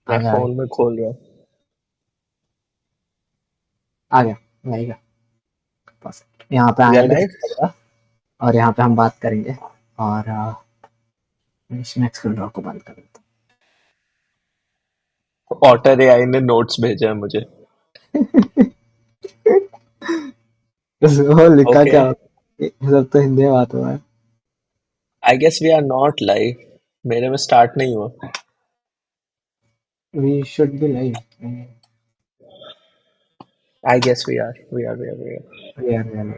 मैं आ गया फोन में खोल रहा हूँ। आ गया आ गया। Perfect. यहाँ पे वी आर आने पे लाइव। दिखेगा और यहाँ पे हम बात करेंगे। और इस नेक्स्ट विंडो को बंद कर देता ऑटर एआई ने नोट्स भेजे हैं मुझे। हूँ। वो लिखा ओके, क्या होगा ये सब तो हिंदी में बात हुआ है। I guess we are not live. मेरे में स्टार्ट नहीं हुआ। We should be live. I guess we are. यार यार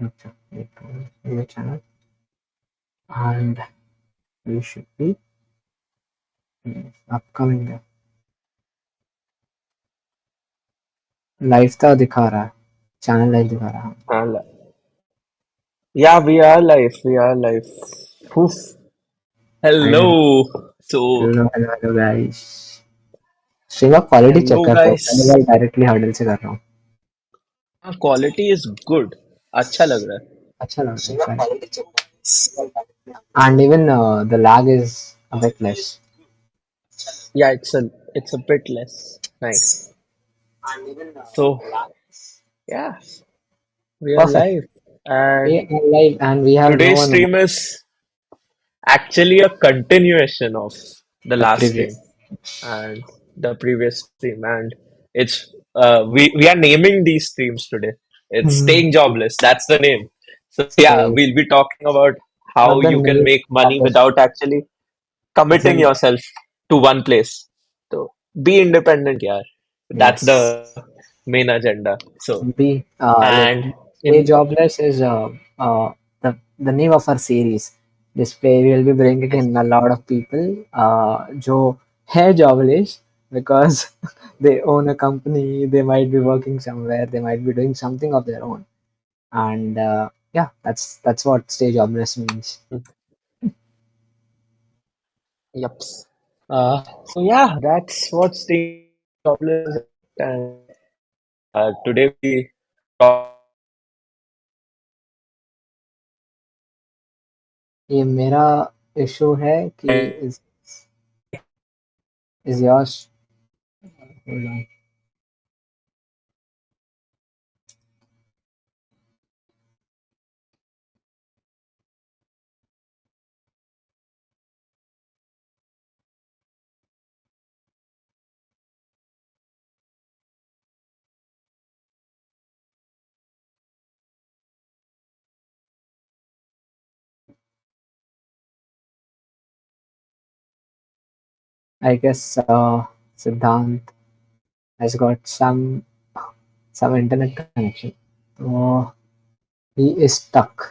अच्छा ये channel and we should be upcoming live तो दिखा रहा है। चैनल लाइव दिखा रहा है। हाँ, yeah we are live. I hello. No. So hello hello hello guys. Stream का क्वालिटी हेलो चेक कर रहा हूँ गाइस। पहले बार डायरेक्टली हर्डल से कर रहा हूँ। हाँ, क्वालिटी इज गुड। अच्छा लग रहा है। अच्छा लग रहा है quality check and even the lag is a bit less. या it's a bit less. Nice. So yeah, we are Perfect. live, and We are live and we have no today's one on stream is actually a continuation of the the last stream previous. and the previous stream, and it's we are naming these streams today. It's Hmm. staying jobless. That's the name. So yeah, Stay. we'll be talking about But how the you can name make of money the without actually it's committing an yourself to one place. So be independent, yeah. That's yes. the main agenda. So Be like and Stay in Jobless is the name of our series. This way we will be bringing in a lot of people जो है jobless because they own a company, they might be working somewhere, they might be doing something of their own, and yeah, that's what Stay Jobless means. Yep. So yeah, that's what staying jobless is. And today we talk. ये मेरा issue है कि is yours. Hold on. I guess Siddhant has got some internet connection. तो he is stuck.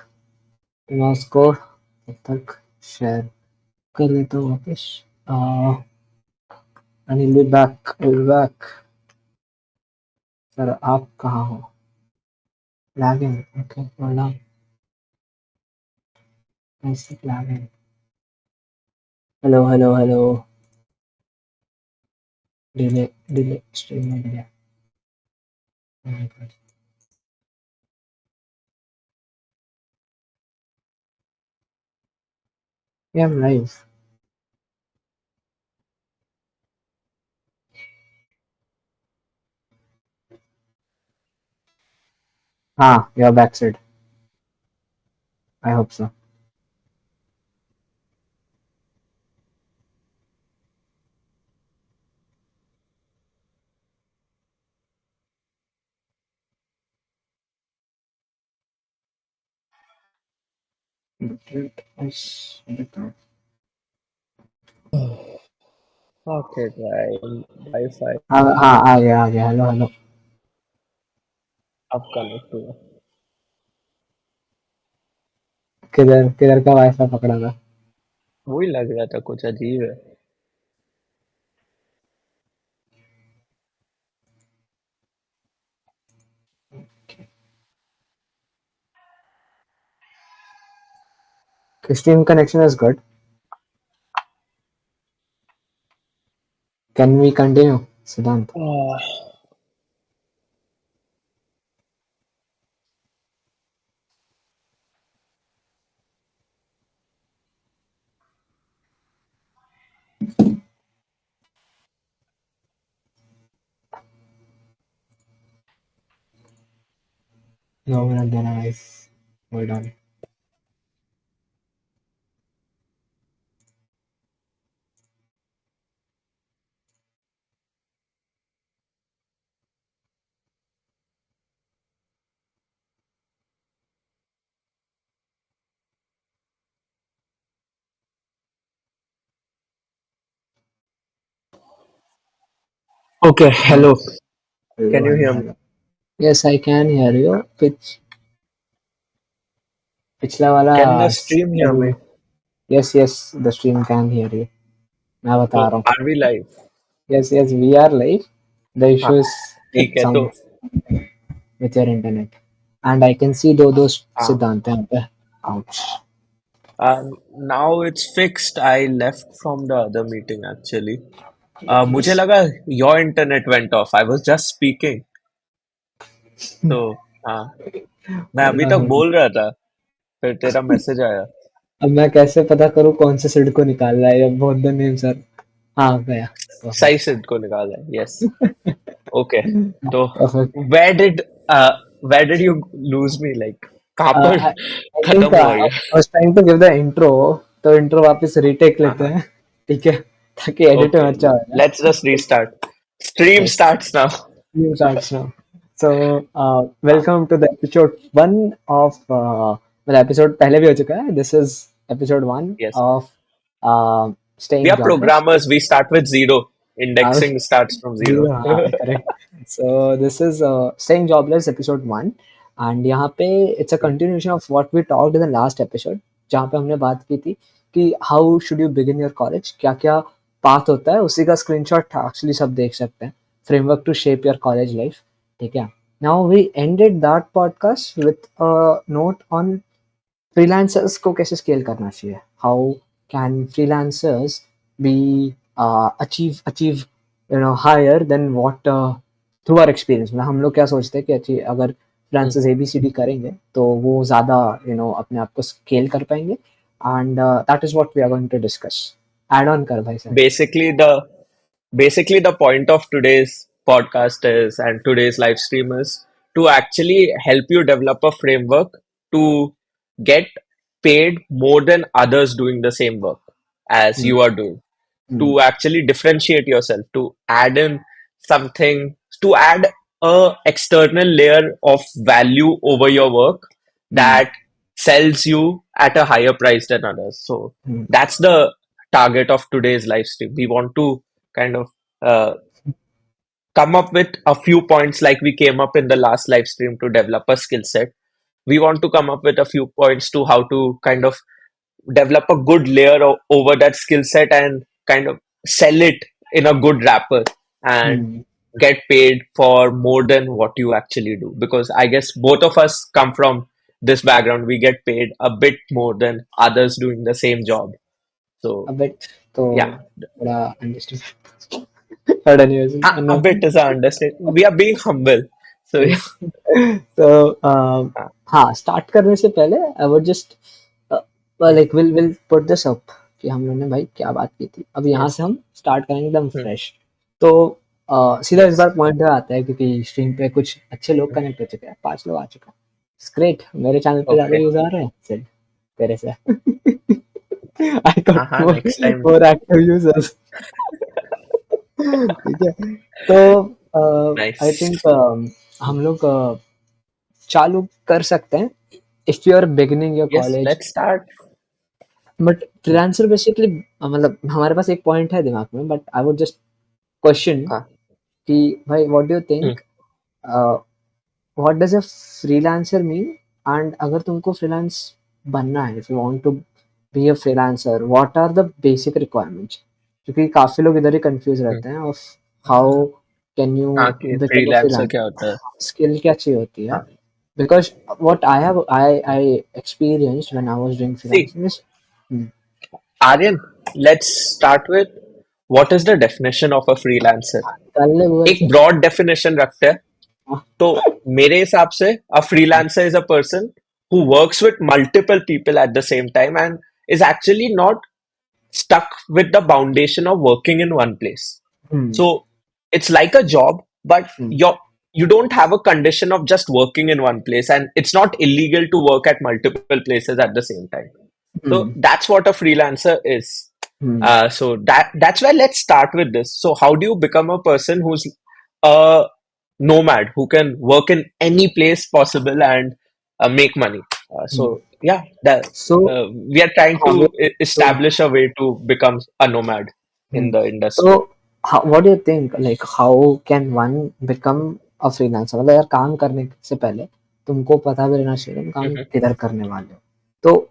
तो मैं उसको तब तक शेयर कर देता हूँ वापस। and he'll be back. He'll be back. Sir आप कहाँ हो? Lagging. Okay, hold on. I see lagging. Hello, hello, hello. Delay. Stream में delay. Oh my God. Yeah, I'm live. हाँ, you're back, Sid. I hope so. Okay, right. Wi-Fi हाँ आ गया hello hello. अब connect हुआ। किधर किधर का wifi पकड़ा था? वही लग रहा था कुछ अजीब है। Stream connection is good. Can we continue, Siddhant? No, not that nice. Hold on. Okay, Uh, hello. Can hello, you hello, hear me? hello. Yes, I can hear you. पिछला वाला Can the stream hear कभी me? yes, yes, the stream can hear you. मैं बता So, रहा हूँ. are we live? Yes, yes, we are live. The हाँ, issue is ठीक है तो some with your internet. And I can see those हाँ. सिद्धांत हैं यहाँ पे. Ouch. Now it's fixed. I left from the other meeting actually. मुझे Yes. लगा your internet went off. I was just speaking. तो हाँ, मैं Hold अभी on, तक hold on. बोल रहा था. फिर तेरा मैसेज आया. अब मैं कैसे पता करूँ कौन से सिड को निकाल रहा है ये बहुत द नेम सर. हाँ गया. सही Perfect. सिद्ध को निकाला है. Yes. Okay. तो Perfect. where did uh where did you lose me? Like कहाँ पर I, I think खत्म हुआ ये? I was trying to give the intro. तो intro वापस retake हाँ लेते हाँ. हैं. ठीक है. ताकि edit में Okay. अच्छा होगा. Let's just restart. Stream Yes. starts now. New starts now. So, हाँ. welcome to the episode one of well, episode पहले भी हो चुका है. This is episode one Yes. of We staying are jobless. programmers. We start with zero. Uh, Indexing starts from zero. Zero, हाँ, correct. So this is staying jobless episode one, and यहाँ पे it's a continuation of what we talked in the last episode, जहाँ पे हमने बात की थी कि how should you begin your college, क्या क्या path होता है, उसी का screenshot actually सब देख सकते हैं. Framework to shape your college life, ठीक है. Now we ended that podcast with a note on freelancers को कैसे स्केल करना चाहिए. How can freelancers be achieve achieve higher than what through our experience. मतलब हम लोग क्या सोचते हैं कि अच्छी अगर Hmm. फ्रीलांसर्स ABCD करेंगे तो वो ज़्यादा अपने आप को स्केल कर पाएंगे. And that is what we are going to discuss. Add on कर भाई sir. Basically, the point of today's podcast is and today's live stream is to actually help you develop a framework to get paid more than others doing the same work as you are doing. To actually differentiate yourself, to add in something, to add a external layer of value over your work that sells you at a higher price than others. So that's the target of today's live stream. We want to kind of uh, come up with a few points like we came up in the last live stream to develop a skill set. We want to come up with a few points to how to kind of develop a good layer over that skill set and kind of sell it in a good wrapper and get paid for more than what you actually do, because I guess both of us come from this background. We get paid a bit more than others doing the same job. So abate तो yeah. थोड़ा understand. But anyways A bit is our understanding. We are being humble. So yeah. Yes. So, हाँ, start करने से पहले आई would just like will put this up कि हम लोगों ने भाई क्या बात की थी. अब यहाँ Yes. से हम स्टार्ट करेंगे एकदम Hmm. फ्रेश. तो सीधा इस Yes. बार पॉइंट पे आता है क्योंकि स्ट्रीम पे कुछ अच्छे लोग कनेक्ट हो चुके हैं. 5 लोग आ चुके हैं. ग्रेट. मेरे चैनल पे ज्यादा Okay. यूज आ रहे हैं सिर्फ तेरे से. I got Next time. More active users. ठीक है. तो आई Nice. थिंक हम लोग चालू कर सकते हैं if you are beginning your Yes. College. Let's start. But Hmm. Freelancer basically मतलब हमारे पास एक पॉइंट है दिमाग में, but I would just question Huh. कि भाई what do you Hmm. Think, what does a freelancer mean. And अगर तुमको फ्रीलांस बनना है, if you want to be a freelancer, what are the basic requirements. क्योंकि काफी लोग इधर ही कंफ्यूज Hmm. रहते हैं ऑफ हाउ कैन यू हाँ कि बिकम अ फ्रीलांसर क्या होता है. फ्रीलांसर. स्किल क्या चाहिए होती है. हाँ. Because what I experienced when I was doing See, freelancing is Aryan, let's start with what is the definition of a freelancer. कर ले गूगल एक से. broad definition रखते हैं. हाँ. तो मेरे हिसाब से a freelancer is a person who works with multiple people at the same time and is actually not stuck with the foundation of working in one place. Hmm. So it's like a job, but hmm. you don't have a condition of just working in one place, and it's not illegal to work at multiple places at the same time. So Hmm. that's what a freelancer is. Hmm. So that's why let's start with this. So how do you become a person who's a nomad who can work in any place possible and make money? Hmm. So yeah, that So, we are trying we to so, establish a way to become a nomad hmm. in the industry. So what do you think? Like, how can one become a freelancer? मतलब यार काम करने से पहले तुमको पता भी रहना चाहिए तुम काम Hmm. किधर करने वाले हो. तो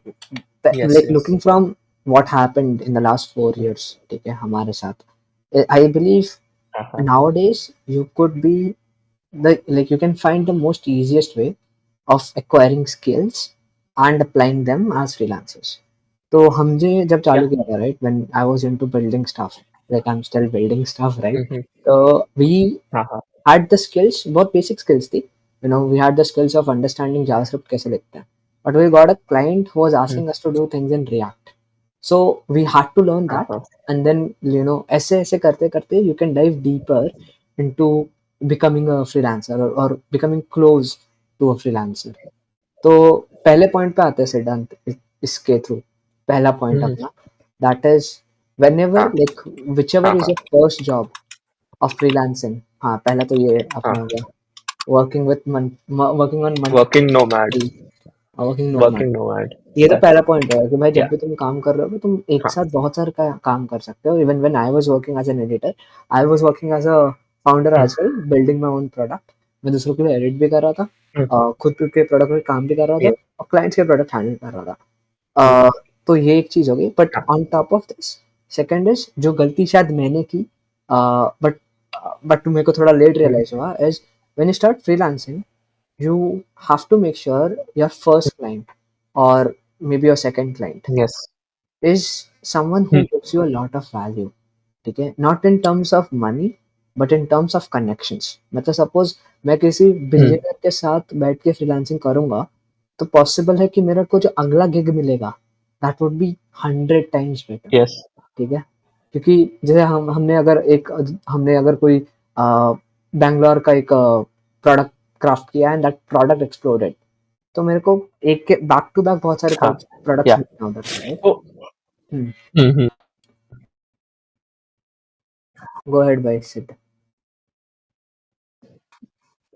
Yes, like yes. looking from what happened in the last 4 years, ठीक है हमारे साथ. I believe Uh-huh. nowadays you could be like you can find the most easiest way of acquiring skills and applying them as freelancers. तो हमने जब चालू Yeah. किया था, right, when I was into building stuff, like I'm still building stuff, right? Hmm. So we Uh-huh. had the skills, बहुत basic skills थी. We had the skills of understanding JavaScript कैसे लिखते हैं. But we got a client who was Hmm. asking us to do things in React. So we had to learn that, Uh-huh. and then ऐसे ऐसे करते करते you can dive deeper into becoming a freelancer, or becoming close to a freelancer. तो पहले point पे आते हैं सिद्धांत इसके थ्रू. पहला पॉइंट Hmm. अपना, दैट इज whenever, हाँ, like whichever हाँ, is हाँ, your first job of freelancing. हाँ, पहला तो ये अपना हो हाँ. गया, working on Working nomad. Monthly, working nomad. Working nomad. ये तो Yeah. पहला पॉइंट है कि भाई जब Yeah. भी तुम काम कर रहे हो तुम एक हाँ. साथ बहुत सारे काम कर सकते हो. Even when I was working as an editor, I was working as a founder Hmm. As well, building my own product. मैं दूसरों के लिए एडिट भी कर रहा था, Hmm. खुद के प्रोडक्ट पे काम भी कर रहा था, Yeah. और क्लाइंट्स के प्रोडक्ट हैंडल कर रहा था. Hmm. तो ये एक चीज हो गई. बट हाँ. On top of this, second is जो गलती शायद मैंने की, बट बट मेरे को थोड़ा लेट Hmm. रियलाइज हुआ, is when you start freelancing you have to make sure your first client, or maybe your second client, Yes. is someone who Hmm. gives you a lot of value. ठीक है, not in terms of money, but in terms of connections. मतलब suppose मैं किसी Hmm. Billionaire के साथ बैठ के freelancing करूंगा, तो पॉसिबल है कि मेरे को जो अगला गिग मिलेगा, that would be 100 times better. Yes. ठीक है, क्योंकि जैसे हमने अगर कोई बैंगलोर का एक प्रोडक्ट क्राफ्ट किया एंड दैट प्रोडक्ट एक्सप्लोडेड, तो मेरे को एक के बैक टू बैक बहुत सारे हाँ. Products Yeah. मिलते हैं उधर से, right. So, hmm. Go ahead by Sid.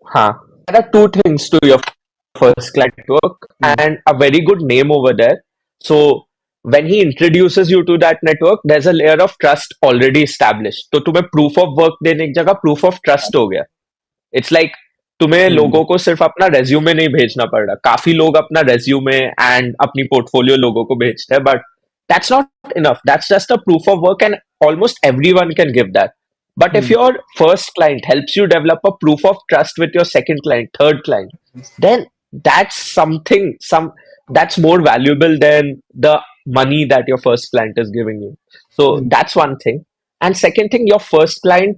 हाँ. There are two things to your first client network and a very good name over there. So when he introduces you to that network, there's a layer of trust already established. तो तुम्हें proof of work देने की जगह proof of trust हो गया. It's like तुम्हें लोगों को सिर्फ अपना रेज्यूमे नहीं भेजना पड़ रहा. काफी लोग अपना रेज्यूमे एंड अपनी पोर्टफोलियो लोगों को भेजते हैं, but that's not enough. That's just a proof of work and almost everyone can give that. But if your first client helps you develop a proof of trust with your second client, third client, then that's something, that's more valuable than the money that your first client is giving you. So that's one thing. And second thing, your first client,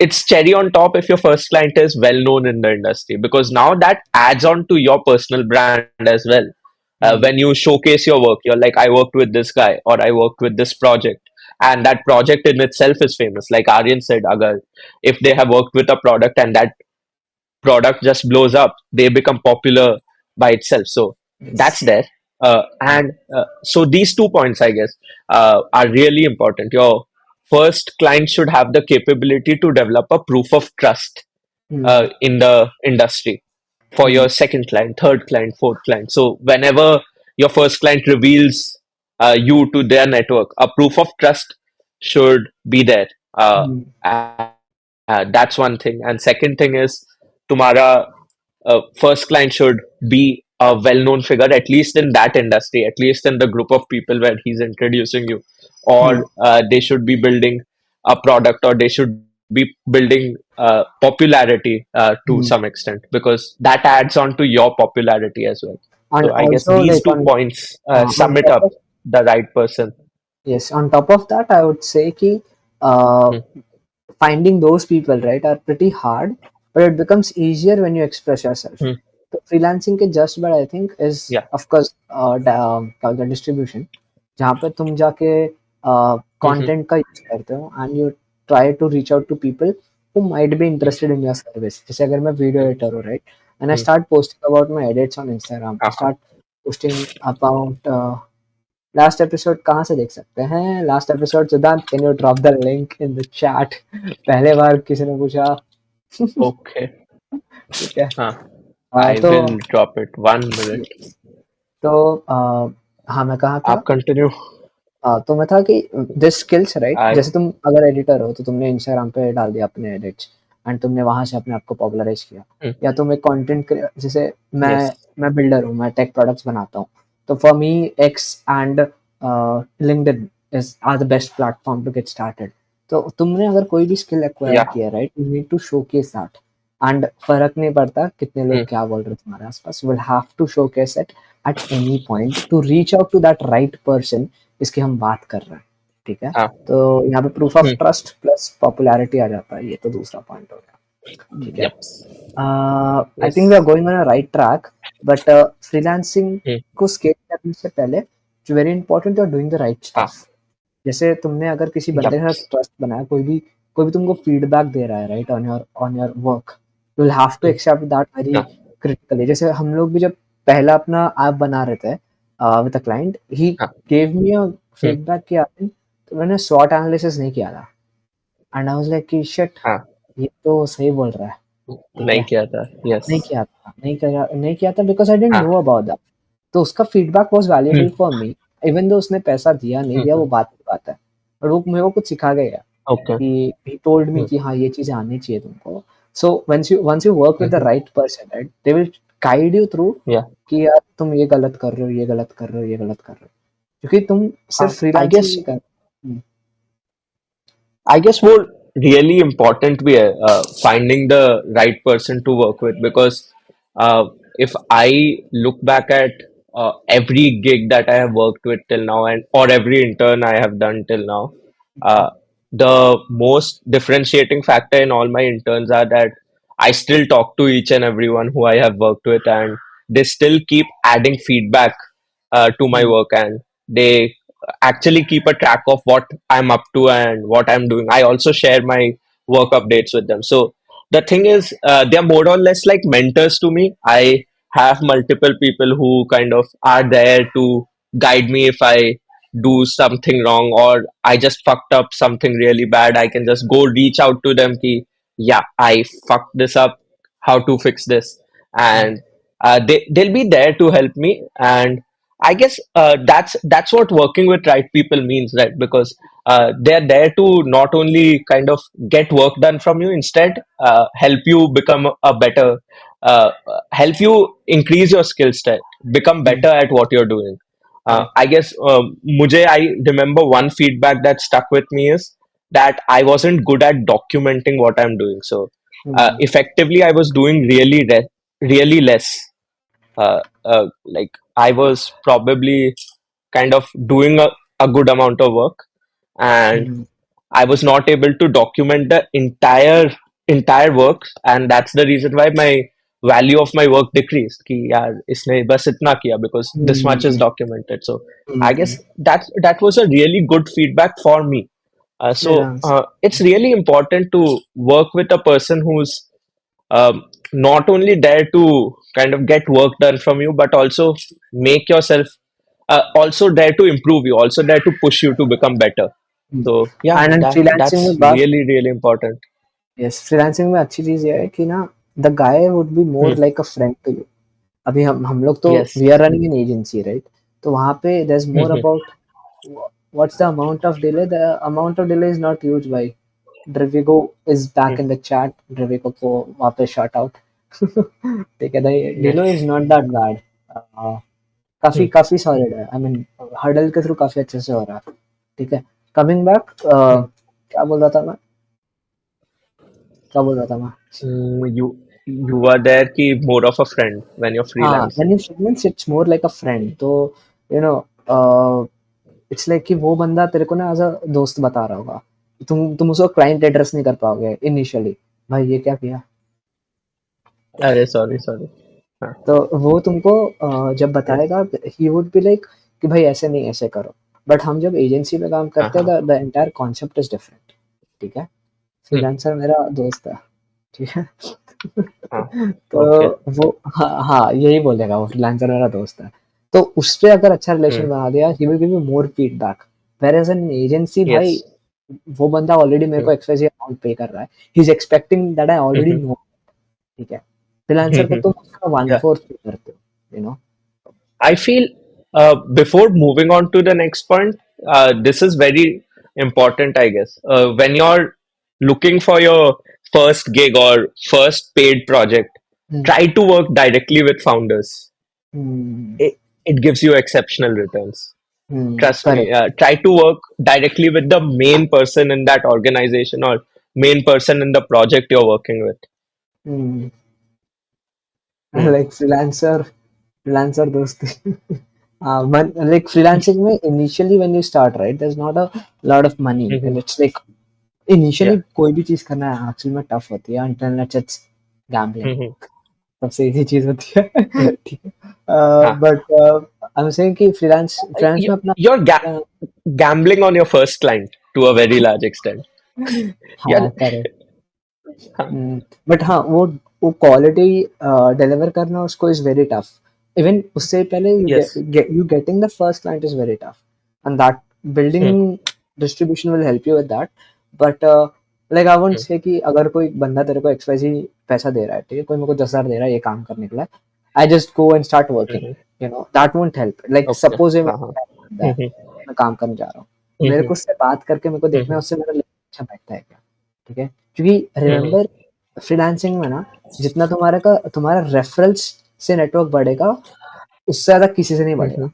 it's cherry on top if your first client is well known in the industry, because now that adds on to your personal brand as well. When you showcase your work, you're like, I worked with this guy, or I worked with this project, and that project in itself is famous. Like Aryan said, agar if they have worked with a product and that product just blows up, they become popular by itself. So that's Yes. there. And so these 2 points, I guess, are really important. Your first client should have the capability to develop a proof of trust in the industry for your second client, third client, fourth client. So whenever your first client reveals you to their network, a proof of trust should be there. That's one thing. And second thing is, तुम्हारा first client should be a well-known figure, at least in that industry, at least in the group of people where he's introducing you, or they should be building a product, or they should be building popularity to some extent, because that adds on to your popularity as well. And So I guess also, these like, 2 points on sum it top up, of, the right person. yes, on top of that, I would say कि uh, Hmm. finding those people, right, are pretty hard, but it becomes easier when you express yourself. Hmm. तो freelancing के just but I think is Yeah. of course क्या बोलते हैं, distribution, जहाँ पे तुम जाके Hmm. content का use करते हो and you try to reach out to people who might be hmm, interested in your service. जैसे अगर मैं वीडियो हम्म, एडिटर हूँ, right, and I hmm, start posting about my edits on Instagram. I हाँ हाँ start posting about last episode कहाँ से देख सकते हैं? लास्ट एपिसोड सिद्धांत, can you drop the link in the chat? पहले बार किसी ने पूछा। ओके ठीक है। हाँ आई तो विल ड्रॉप इट 1 मिनट तो हाँ, मैं कहाँ था? आप कंटिन्यू हाँ, तो मैं था कि दिस स्किल्स, राइट, आई जैसे तुम अगर एडिटर हो तो तुमने इंस्टाग्राम पे डाल दिया अपने एडिट्स एंड तुमने वहां से अपने आप को पॉपुलराइज किया, या तुम एक कंटेंट, जैसे यस मैं बिल्डर हूँ, मैं टेक प्रोडक्ट्स बनाता हूँ, तो for me X and LinkedIn is are the best platform to get started. तो तुमने अगर कोई भी स्किल एक्वायर या किया, right, you need to showcase that, and फर्क नहीं पड़ता कितने लोग क्या बोल रहे हैं तुम्हारे आसपास, will have to showcase it at any point to reach out to that right person इसकी हम बात कर रहे हैं। ठीक है। हाँ तो यहाँ पे proof of trust plus popularity आ जाता है, ये तो दूसरा पॉइंट हो गया। ठीक है। Yup I yes think we are going on a right track, but freelancing को स्केल करने से पहले it's very important you are doing the right हाँ स्टफ। जैसे तुमने अगर किसी बंदे यप के साथ ट्रस्ट बनाया, कोई भी तुमको फीडबैक दे रहा है, right, on your work, you will have to accept that very हाँ क्रिटिकली। जैसे हम लोग भी जब पहला अपना ऐप बना रहे थे विद अ क्लाइंट, ही हाँ गेव मी अ फीडबैक कि आई तो मैंने स्वॉट एनालिसिस नहीं किया था, एंड आई वाज लाइक कि शिट, हाँ ये तो सही बोल रहा है। ठीक नहीं है। किया था यस नहीं किया था बिकॉज आई डेंट हाँ नो अबाउट दैट। तो उसका feedback was valuable for me, even though उसने पैसा दिया नहीं दिया वो बात की बात है, और वो मेरे को कुछ सिखा गया ओके कि ही टोल्ड मी कि हाँ, ये चीजें आनी चाहिए तुमको। So once you work with the right person, right, they will guide you through या कि यार तुम ये गलत कर रहे हो, ये गलत कर रहे हो, ये गलत कर रहे हो, क्योंकि तुम हाँ सिर्फ आई फ्रीलांसिंग गेस नहीं कर। वो really important भी है finding the right person to work with because if I look back at every gig that I have worked with till now and or every intern I have done till now, uh, the most differentiating factor in all my interns are that I still talk to each and everyone who I have worked with and they still keep adding feedback to my work and they actually keep a track of what I'm up to and what I'm doing. I also share my work updates with them. So the thing is, they're more or less like mentors to me. I have multiple people who kind of are there to guide me if I do something wrong or I just fucked up something really bad. I can just go reach out to them. Ki, yeah, I fucked this up. How to fix this? And they'll be there to help me. And I guess that's what working with right people means, right? Because they're there to not only kind of get work done from you, instead help you become a better, help you increase your skill set, become better at what you're doing. Correct. I guess I remember one feedback that stuck with me is that I wasn't good at documenting what I'm doing. So effectively, I was doing really less like I was probably kind of doing a good amount of work and I was not able to document the entire work and that's the reason why my value of my work decreased कि यार इसने बस इतना किया because this much is documented so I guess that was a really good feedback for me Freelance. it's really important to work with a person who's not only there to kind of get work done from you, but also make yourself also there to improve you, also there to push you to become better. So yeah, and freelancing that's में बात, really important. Yes, freelancing में अच्छी चीज ये है कि ना, the guy would be Hmm. More like a friend to you. अभी हम लोग तो Yes. We are running an agency, right, तो वहाँ पे there is more Hmm. About what's the amount of delay, the amount of delay is not huge भाई। Drivigo is back in the chat, Drivigo को वहाँ पे shout out. ठीक है, delay Yes. Is not that bad, काफी Hmm. काफी solid है, I mean huddle के थ्रू काफी अच्छे से हो रहा है। ठीक है। Coming back, Hmm. क्या बोल रहा था मैं, क्या बोल रहा था मैं? You are there ki more of a friend when you're हाँ, freelancing. When you freelance it's more like a friend, तो यू नो इट्स लाइक कि वो बंदा तेरे को ना एज अ दोस्त बता रहा होगा, तुम उसको क्लाइंट एड्रेस नहीं कर पाओगे इनिशियली, भाई ये क्या किया। अरे sorry. हाँ तो वो तुमको जब yes बताएगा, ही वुड बी लाइक कि भाई ऐसे नहीं, ऐसे करो। बट हम जब एजेंसी में काम हाँ करते हैं, हाँ the entire concept is different. ठीक है। हम्म, फ्रीलांसर मेरा दोस्त है, ठीक है। हाँ, तो ओके। वो, हाँ हाँ यही बोलेगा, वो फ्रीलांसर मेरा दोस्त है। तो उससे अगर अच्छा रिलेशन हम्म, बना दिया, he will give you more feedback. Where as an agency yes. भाई, वो बंदा ऑलरेडी मेरे को एक्सवाइज़ेड अमाउंट पे कर रहा है, he is expecting that I already know, ठीक है। फ्रीलांसर को तुम उसका वन या फोर्थ पे करते हो, you know. I feel before moving on to the next point, this is very important, I guess. When you're looking for your first gig or first paid project, hmm try to work directly with founders. Hmm It gives you exceptional returns. Trust me. Correct. Try to work directly with the main person in that organization or main person in the project you're working with. Hmm Hmm. Like freelancer, freelancer दोस्ती। Like freelancing में initially when you start right, there is not a lot of money Mhm. And it's like, initially Yeah. कोई भी चीज करना है actually में tough होती है, until it's गैम्बलिंग, Mhm. सबसे इजी चीज होती है। ठीक है। हाँ. बट आई एम सेइंग कि फ्रीलांस फ्रीलांस में अपना, You're gambling on your first client to a very large extent. Yeah. हाँ करेक्ट। Huh. बट हाँ वो क्वालिटी डिलीवर करना उसको इज वेरी टफ। इवन उससे पहले Yes. You getting the first client is very tough, and that Hmm. Building distribution will help you with that. But like I won't Hmm. से कि अगर कोई बंदा तेरे को एक्सवाइजी पैसा दे रहा है, ठीक है, कोई मेरे को 10,000 दे रहा है ये काम करने के लिए, I just go and start working, Hmm. You know that won't help. Like Okay. Suppose ये Uh-huh. मेरा बंदा है, Hmm. मैं काम करने जा रहा हूँ, तो मेरे Hmm. को उससे बात करके मेरे को देखना है Hmm. उससे मेरा अच्छा बैठता है क्या, ठीक है। क्योंकि Hmm. रिमेंबर, फ्रीलांसिंग में ना, जितना तुम्हारा रेफरल्स से नेटवर्क बढ़ेगा, उससे ज्यादा किसी से नहीं Hmm. बढ़ेगा।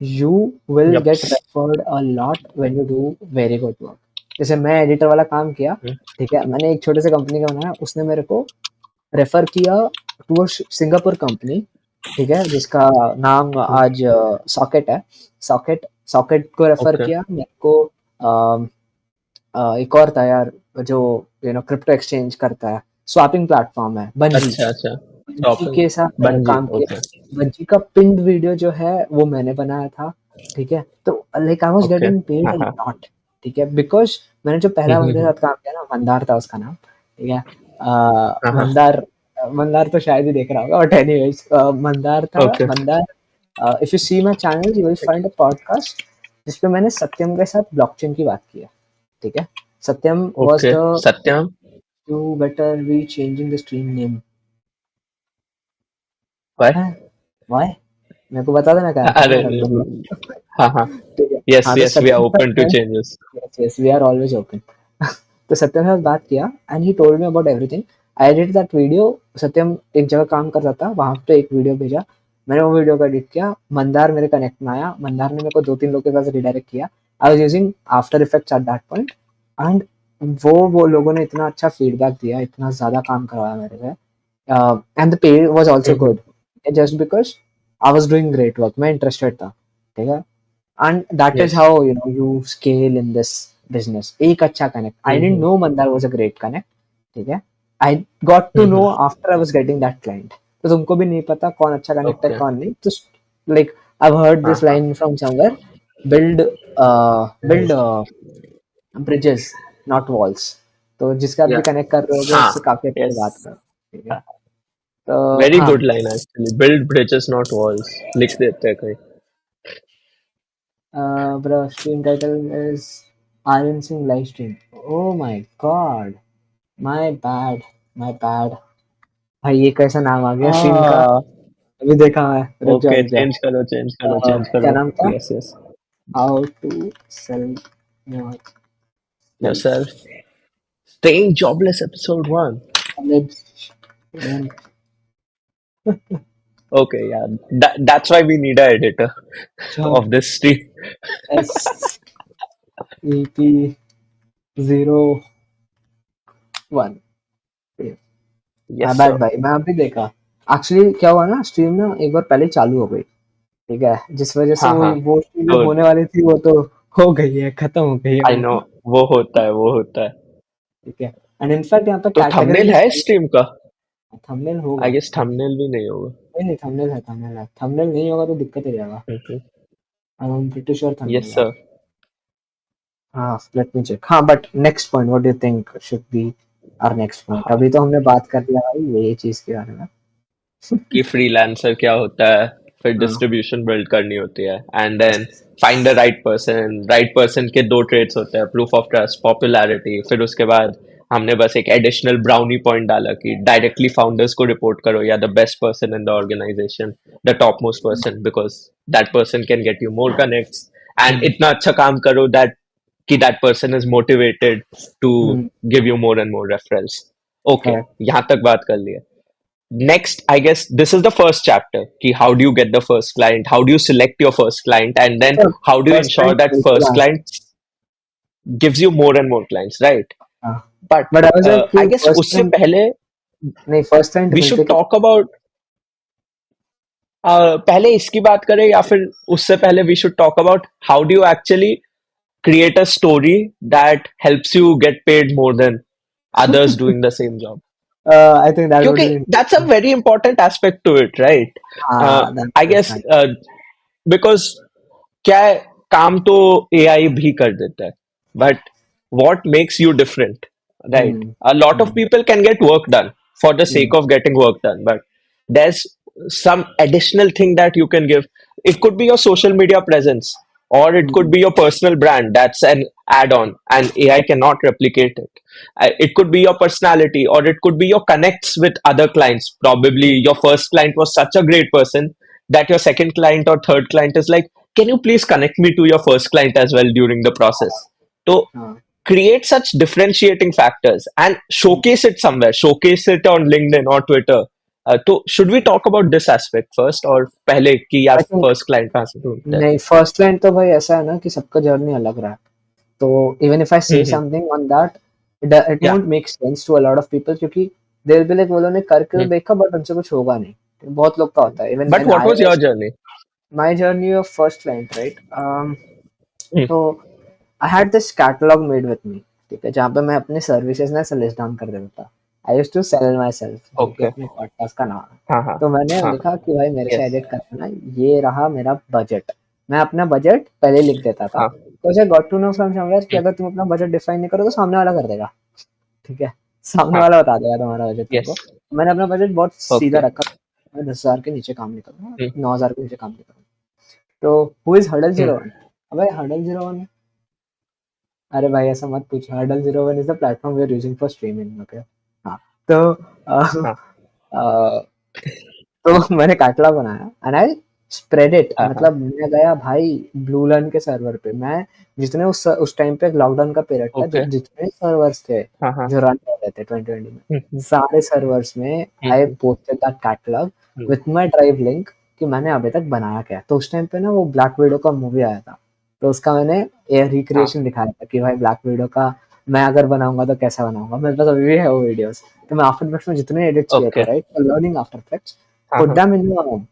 You will Yep. Get referred a lot when you do very good work. जैसे मैं एडिटर वाला काम किया, Hmm. ठीक है, मैंने एक छोटे से कंपनी का बनाया, उसने मेरे को रेफर किया टू अ सिंगापुर कंपनी, ठीक है, जिसका नाम Hmm. आज सॉकेट है। सॉकेट सॉकेट को रेफर Okay. किया मेरे को। एक और था यार, जो क्रिप्टो एक्सचेंज करता है, स्वैपिंग प्लेटफॉर्म है, बंजी। अच्छा अच्छा। Bungee shopping. के साथ मैंने बंजी। काम किया। ओके। बंजी का पिंड वीडियो जो है वो मैंने बनाया था, ठीक है। तो like I was okay. Getting paid हाँ अ हाँ। लॉट, ठीक है, बिकॉज मैंने जो पहला बंदे के साथ काम किया ना, मंदार था उसका नाम, ठीक है। हाँ हाँ। मंदार, मंदार तो शायद ही देख रहा होगा, बट एनीवेज मंदार था। Okay. Mandar, if you see my channel you will find a podcast जिसपे मैंने सत्यम के साथ ब्लॉकचेन की बात की है, ठीक है। Satyam was okay. the Satyam. you better be changing the stream name. Why? है? Why? मेरे को बता देना क्या था, अरे मैं रख दूंगा। हाँ हाँ। ठीक है। यस हाँ तो yes we are Satyam open to changes. yes yes we are always open। तो सत्यम से बात किया and he told me about everything. I edit that video. Satyam एक जगह काम करता था, वहां पे एक वीडियो भेजा, मैंने वो वीडियो को एडिट किया, मंदार मेरे कनेक्ट में आया, मंदार ने मेरे को 2-3 लोग के पास रिडायरेक्ट किया। I was using after effects at that point, and वो लोगों ने इतना अच्छा फीडबैक दिया, इतना ज्यादा काम करवाया मेरे से, and the pay was also good, just because I was doing great work, मैं इंटरेस्टेड था, ठीक है। And that is yes. How you scale in this business. एक अच्छा connect, I didn't know Mandar was a great connect, ठीक है। I got to know after I was getting that client. तो तुमको भी नहीं पता कौन अच्छा कनेक्ट है ओके। कौन नहीं, तो लाइक आई हर्ड हाँ दिस हाँ। Line from somewhere, build build bridges not walls. तो जिसका भी या कनेक्ट कर रहे होगे हाँ। उससे काफी अच्छे से यस। बात करो, ठीक है। तो वेरी हाँ, good line actually, build bridges not walls, लिख देते हैं कहीं। bro, stream title is Aryan Singh live stream. Oh my god, my bad, my bad। भाई ये कैसा नाम आ गया स्ट्रीम का, आ, अभी देखा मैं, ओके, रुक जा। चेंज करो चेंज करो चेंज क्या करो। नाम था? Yes yes. How to sell your life, yourself. Staying jobless episode 1. College student. Okay, yeah. That's why we need an editor job of this stream. S E P 01। हाँ Yes, bad sir. भाई, मैं अभी देखा। Actually क्या हुआ ना, stream ना एक बार पहले चालू हो गई, ठीक है, जिस वजह से हाँ हाँ। वो चीज़ जो तो होने वाली थी वो तो हो गई है, खत्म हो गई है आई वो, नो, वो होता है वो होता है। ठीक है। एंड इनफैक्ट यहाँ पे तो कैटेगरी थंबनेल भी है चल, स्ट्रीम का? थंबनेल आई होगा। गेस थंबनेल भी नहीं होगा। नहीं नहीं, थंबनेल है, थंबनेल है, थंबनेल नहीं होगा तो दिक्कत हो जाएगा। I am pretty sure yes thumbnail है। सर। Let me check. हाँ, but next point what do you think should be our next point? अभी तो हमने बात कर लिया भाई ये चीज के बारे में। कि फ्रीलांसर क्या होता है, फिर हाँ। डिस्ट्रीब्यूशन बिल्ड करनी होती है, and then find the right person के दो ट्रेड्स होते हैं, प्रूफ ऑफ ट्रस्ट, पॉपुलैरिटी। फिर उसके बाद हमने बस एक एडिशनल ब्राउनी पॉइंट डाला कि डायरेक्टली फाउंडर्स को रिपोर्ट करो, या the best person in the organisation, the top most person, because that person can get you more connects, and hmm. इतना अच्छा काम करो दैट कि that person is motivated to hmm. Give you more and more referrals. Okay, correct. यहाँ तक बात कर लिया। Next, I guess this is the first chapter. Ki how do you get the first client? How do you select your first client? And then अच्छा, how do you first ensure point that बिल्कुल first a client gives you more and more clients, right? हाँ, But but I was like I कि guess first उससे time पहले नहीं, first time we मिलते should कि talk about पहले इसकी बात करें, या फिर उससे पहले we should talk about how do you actually create a story that helps you get paid more than others doing the same job. I think that would क्योंकि be that's a interesting. very important aspect to it, right? हाँ, that I is guess nice. because क्या है, काम तो AI भी कर देता है, but what makes you different, right? Hmm. A lot of hmm. People can get work done for the hmm. sake of getting work done, but there's some additional thing that you can give. It could be your social media presence, or it could hmm. be your personal brand. That's an add-on, and AI cannot replicate it. It could be your personality, or it could be your connects with other clients. Probably your first client was such a great person that your second client or third client is like, can you please connect me to your first client as well during the process? So हाँ। create such differentiating factors and showcase it somewhere, showcase it on LinkedIn or Twitter. तो should we talk about this aspect first, or पहले कि यार I think first client कहाँ से ढूंढते हैं? नहीं, फर्स्ट लाइन तो भाई ऐसा है ना कि सबका जर्नी अलग रहा है। तो even if I say hmm, something on that, it yeah. Won't make sense to a lot of people, क्योंकि दे विल बी लाइक वो लोगों ने करके तो हम्म. देखा बट उनसे कुछ होगा नहीं। तो बहुत लोग का होता है। Even But when what I was your was journey? My journey of first client, right? Hmm. तो I had this catalogue made with me, ठीक है, जहाँ पे मैं अपने सर्विसेज ना लिस्ट डाउन कर देता था। I used to sell myself, जो कि Okay. अपने पॉडकास्ट का नाम है। हाँ हाँ तो मैंने हाँ. लिखा कि भाई मेरे से Yes. एडिट करना, ये रहा मेरा बजट। मैं अपना बजट पहले लिख देता था। हाँ. तो I got to know from somewhere कि हम्म. अगर तुम अपना बजट डिफाइन नहीं करो तो सामने वाला कर देगा, ठीक है? सामने हाँ. वाला बता देगा तुम्हारा बजट तुमको। Yes. मैंने अपना बजट बहुत सीधा Okay. रखा। मैं 10,000 के नीचे काम नहीं करूंगा, हम्म. 9,000 के नीचे काम नहीं करूंगा। तो हु इज हडल हम्म. 01? अबे हडल 01, अरे भाई ऐसा मत पूछ। Hurdle 01 is the platform we are using for streaming, okay? हाँ। तो हाँ. अ, तो मैंने कैटलॉग बनाया एंड आई स्प्रेड इट। हाँ हाँ. मतलब मैं गया भाई ब्लू लर्न के सर्वर पे। मैं जितने उस टाइम पे लॉकडाउन का पीरियड था, Okay. जितने सर्वर्स थे हाँ हाँ. जो रन कर रहे थे 2020 में, हम्म. सारे सर्वर्स में I hmm. Posted that catalogue hmm. With my drive link कि मैंने अभी तक बनाया क्या है। तो उस टाइम पे ना वो ब्लैक विडो का मूवी आया था, तो उसका मैंने हाँ. रिक्रिएशन दिखाया था कि भाई ब्लैक विडो का मैं अगर बनाऊंगा तो कैसा बनाऊंगा। मेरे पास अभी भी है वो वीडियोस। तो मैं आफ्टर इफेक्ट्स में जितने एडिट्स किए थे, Okay. Right, learning after effects, हाँ put हाँ. them in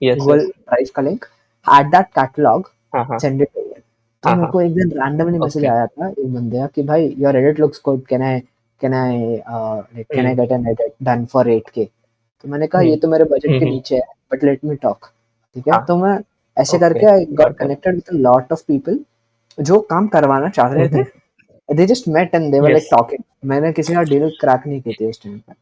Yes, Google yes. Drive का लिंक, add that catalog, हाँ हाँ. send it over। तो हाँ मेरे हाँ. को एक दिन रैंडमली मैसेज Okay. आया था एक बंदे का कि भाई your edit looks good, can I hmm. Get an edit done for 8K? तो मैंने कहा हम्म. ये तो मेरे बजट के हम्म. नीचे है, बट लेट मी टॉक, ठीक है? हाँ. तो मैं ऐसे Okay. करके I got Got it. Connected with a lot of people जो काम करवाना चाह रहे थे। Hmm. They just met and they were like Yes. Talking. मैंने किसी का डील क्रैक नहीं की थी उस टाइम पे।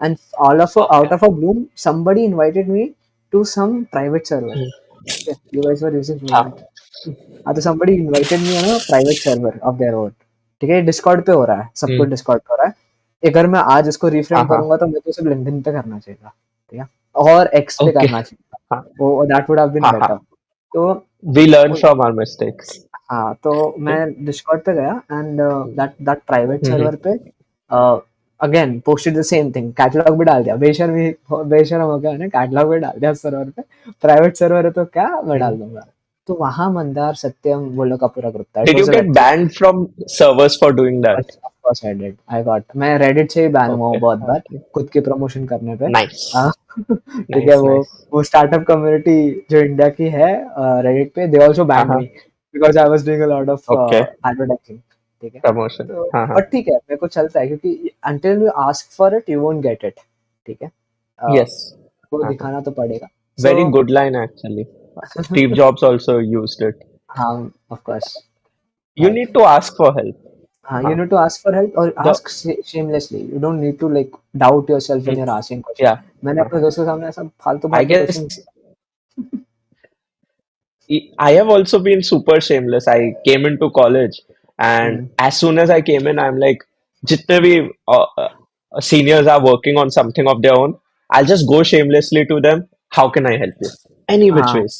And all of Okay. Out of a Bloom somebody invited me to some private server। Hmm. Okay, you guys were using Freelancer। हाँ. हाँ, तो somebody invited me on a private server of their own। ठीक है, Discord पे हो रहा है, सब हम्म. कुछ डिस्कॉर्ड पे हो रहा है। अगर मैं आज इसको हाँ रिफ्रेम हाँ. करूंगा तो मेरे को सिर्फ लिंक्डइन पे करना चाहिए, ठीक है, और एक्स पे Okay. करना चाहिए। हाँ वो दैट वुड हैव बीन हाँ बेटर। हाँ. तो We learn from our mistakes. हाँ, तो मैं डिस्कॉर्ड पे गया and that that private hmm. Server पे again posted the same thing, catalogue भी डाल दिया। बेशर्म हो गया, मैंने कैटलॉग भी डाल दिया सर्वर पे। प्राइवेट सर्वर है तो क्या मैं हम्म. डाल दूंगा। तो वहां मंदार, सत्यम, वो लोग का पूरा ग्रुप था। It Did you was a get web. banned from servers for doing that? Of course I did, I got. मैं रेडिट से ही बैन हुआ हूँ Okay. बहुत बार Okay. खुद की प्रमोशन करने पे। Nice. ठीक है, Nice. Nice. वो स्टार्टअप कम्युनिटी जो इंडिया की है रेडिट पे, दे आल्सो हाँ बैंड हाँ. Me because I was doing a lot of Okay. Advertising, ठीक है? Promotion. तो हाँ हाँ. बट ठीक है, मेरे को चलता है क्योंकि until you ask for it you won't get it, ठीक है? Yes. वो हाँ हाँ. दिखाना तो पड़ेगा। सो Very good line actually. Steve Jobs also used it. हाँ, of course. You need to ask for help. हाँ, you Huh. need to ask for help or The ask shamelessly. You don't need to like doubt yourself when hmm, you're asking question. yeah. मैंने Huh. अपने दोस्तों के सामने ऐसा फालतू I फालतू guess question. I have also been super shameless. I came into college, and hmm, as soon as I came in, I'm like, जितने भी seniors are working on something of their own, I'll just go shamelessly to them. How can I help you? Any which हाँ, ways.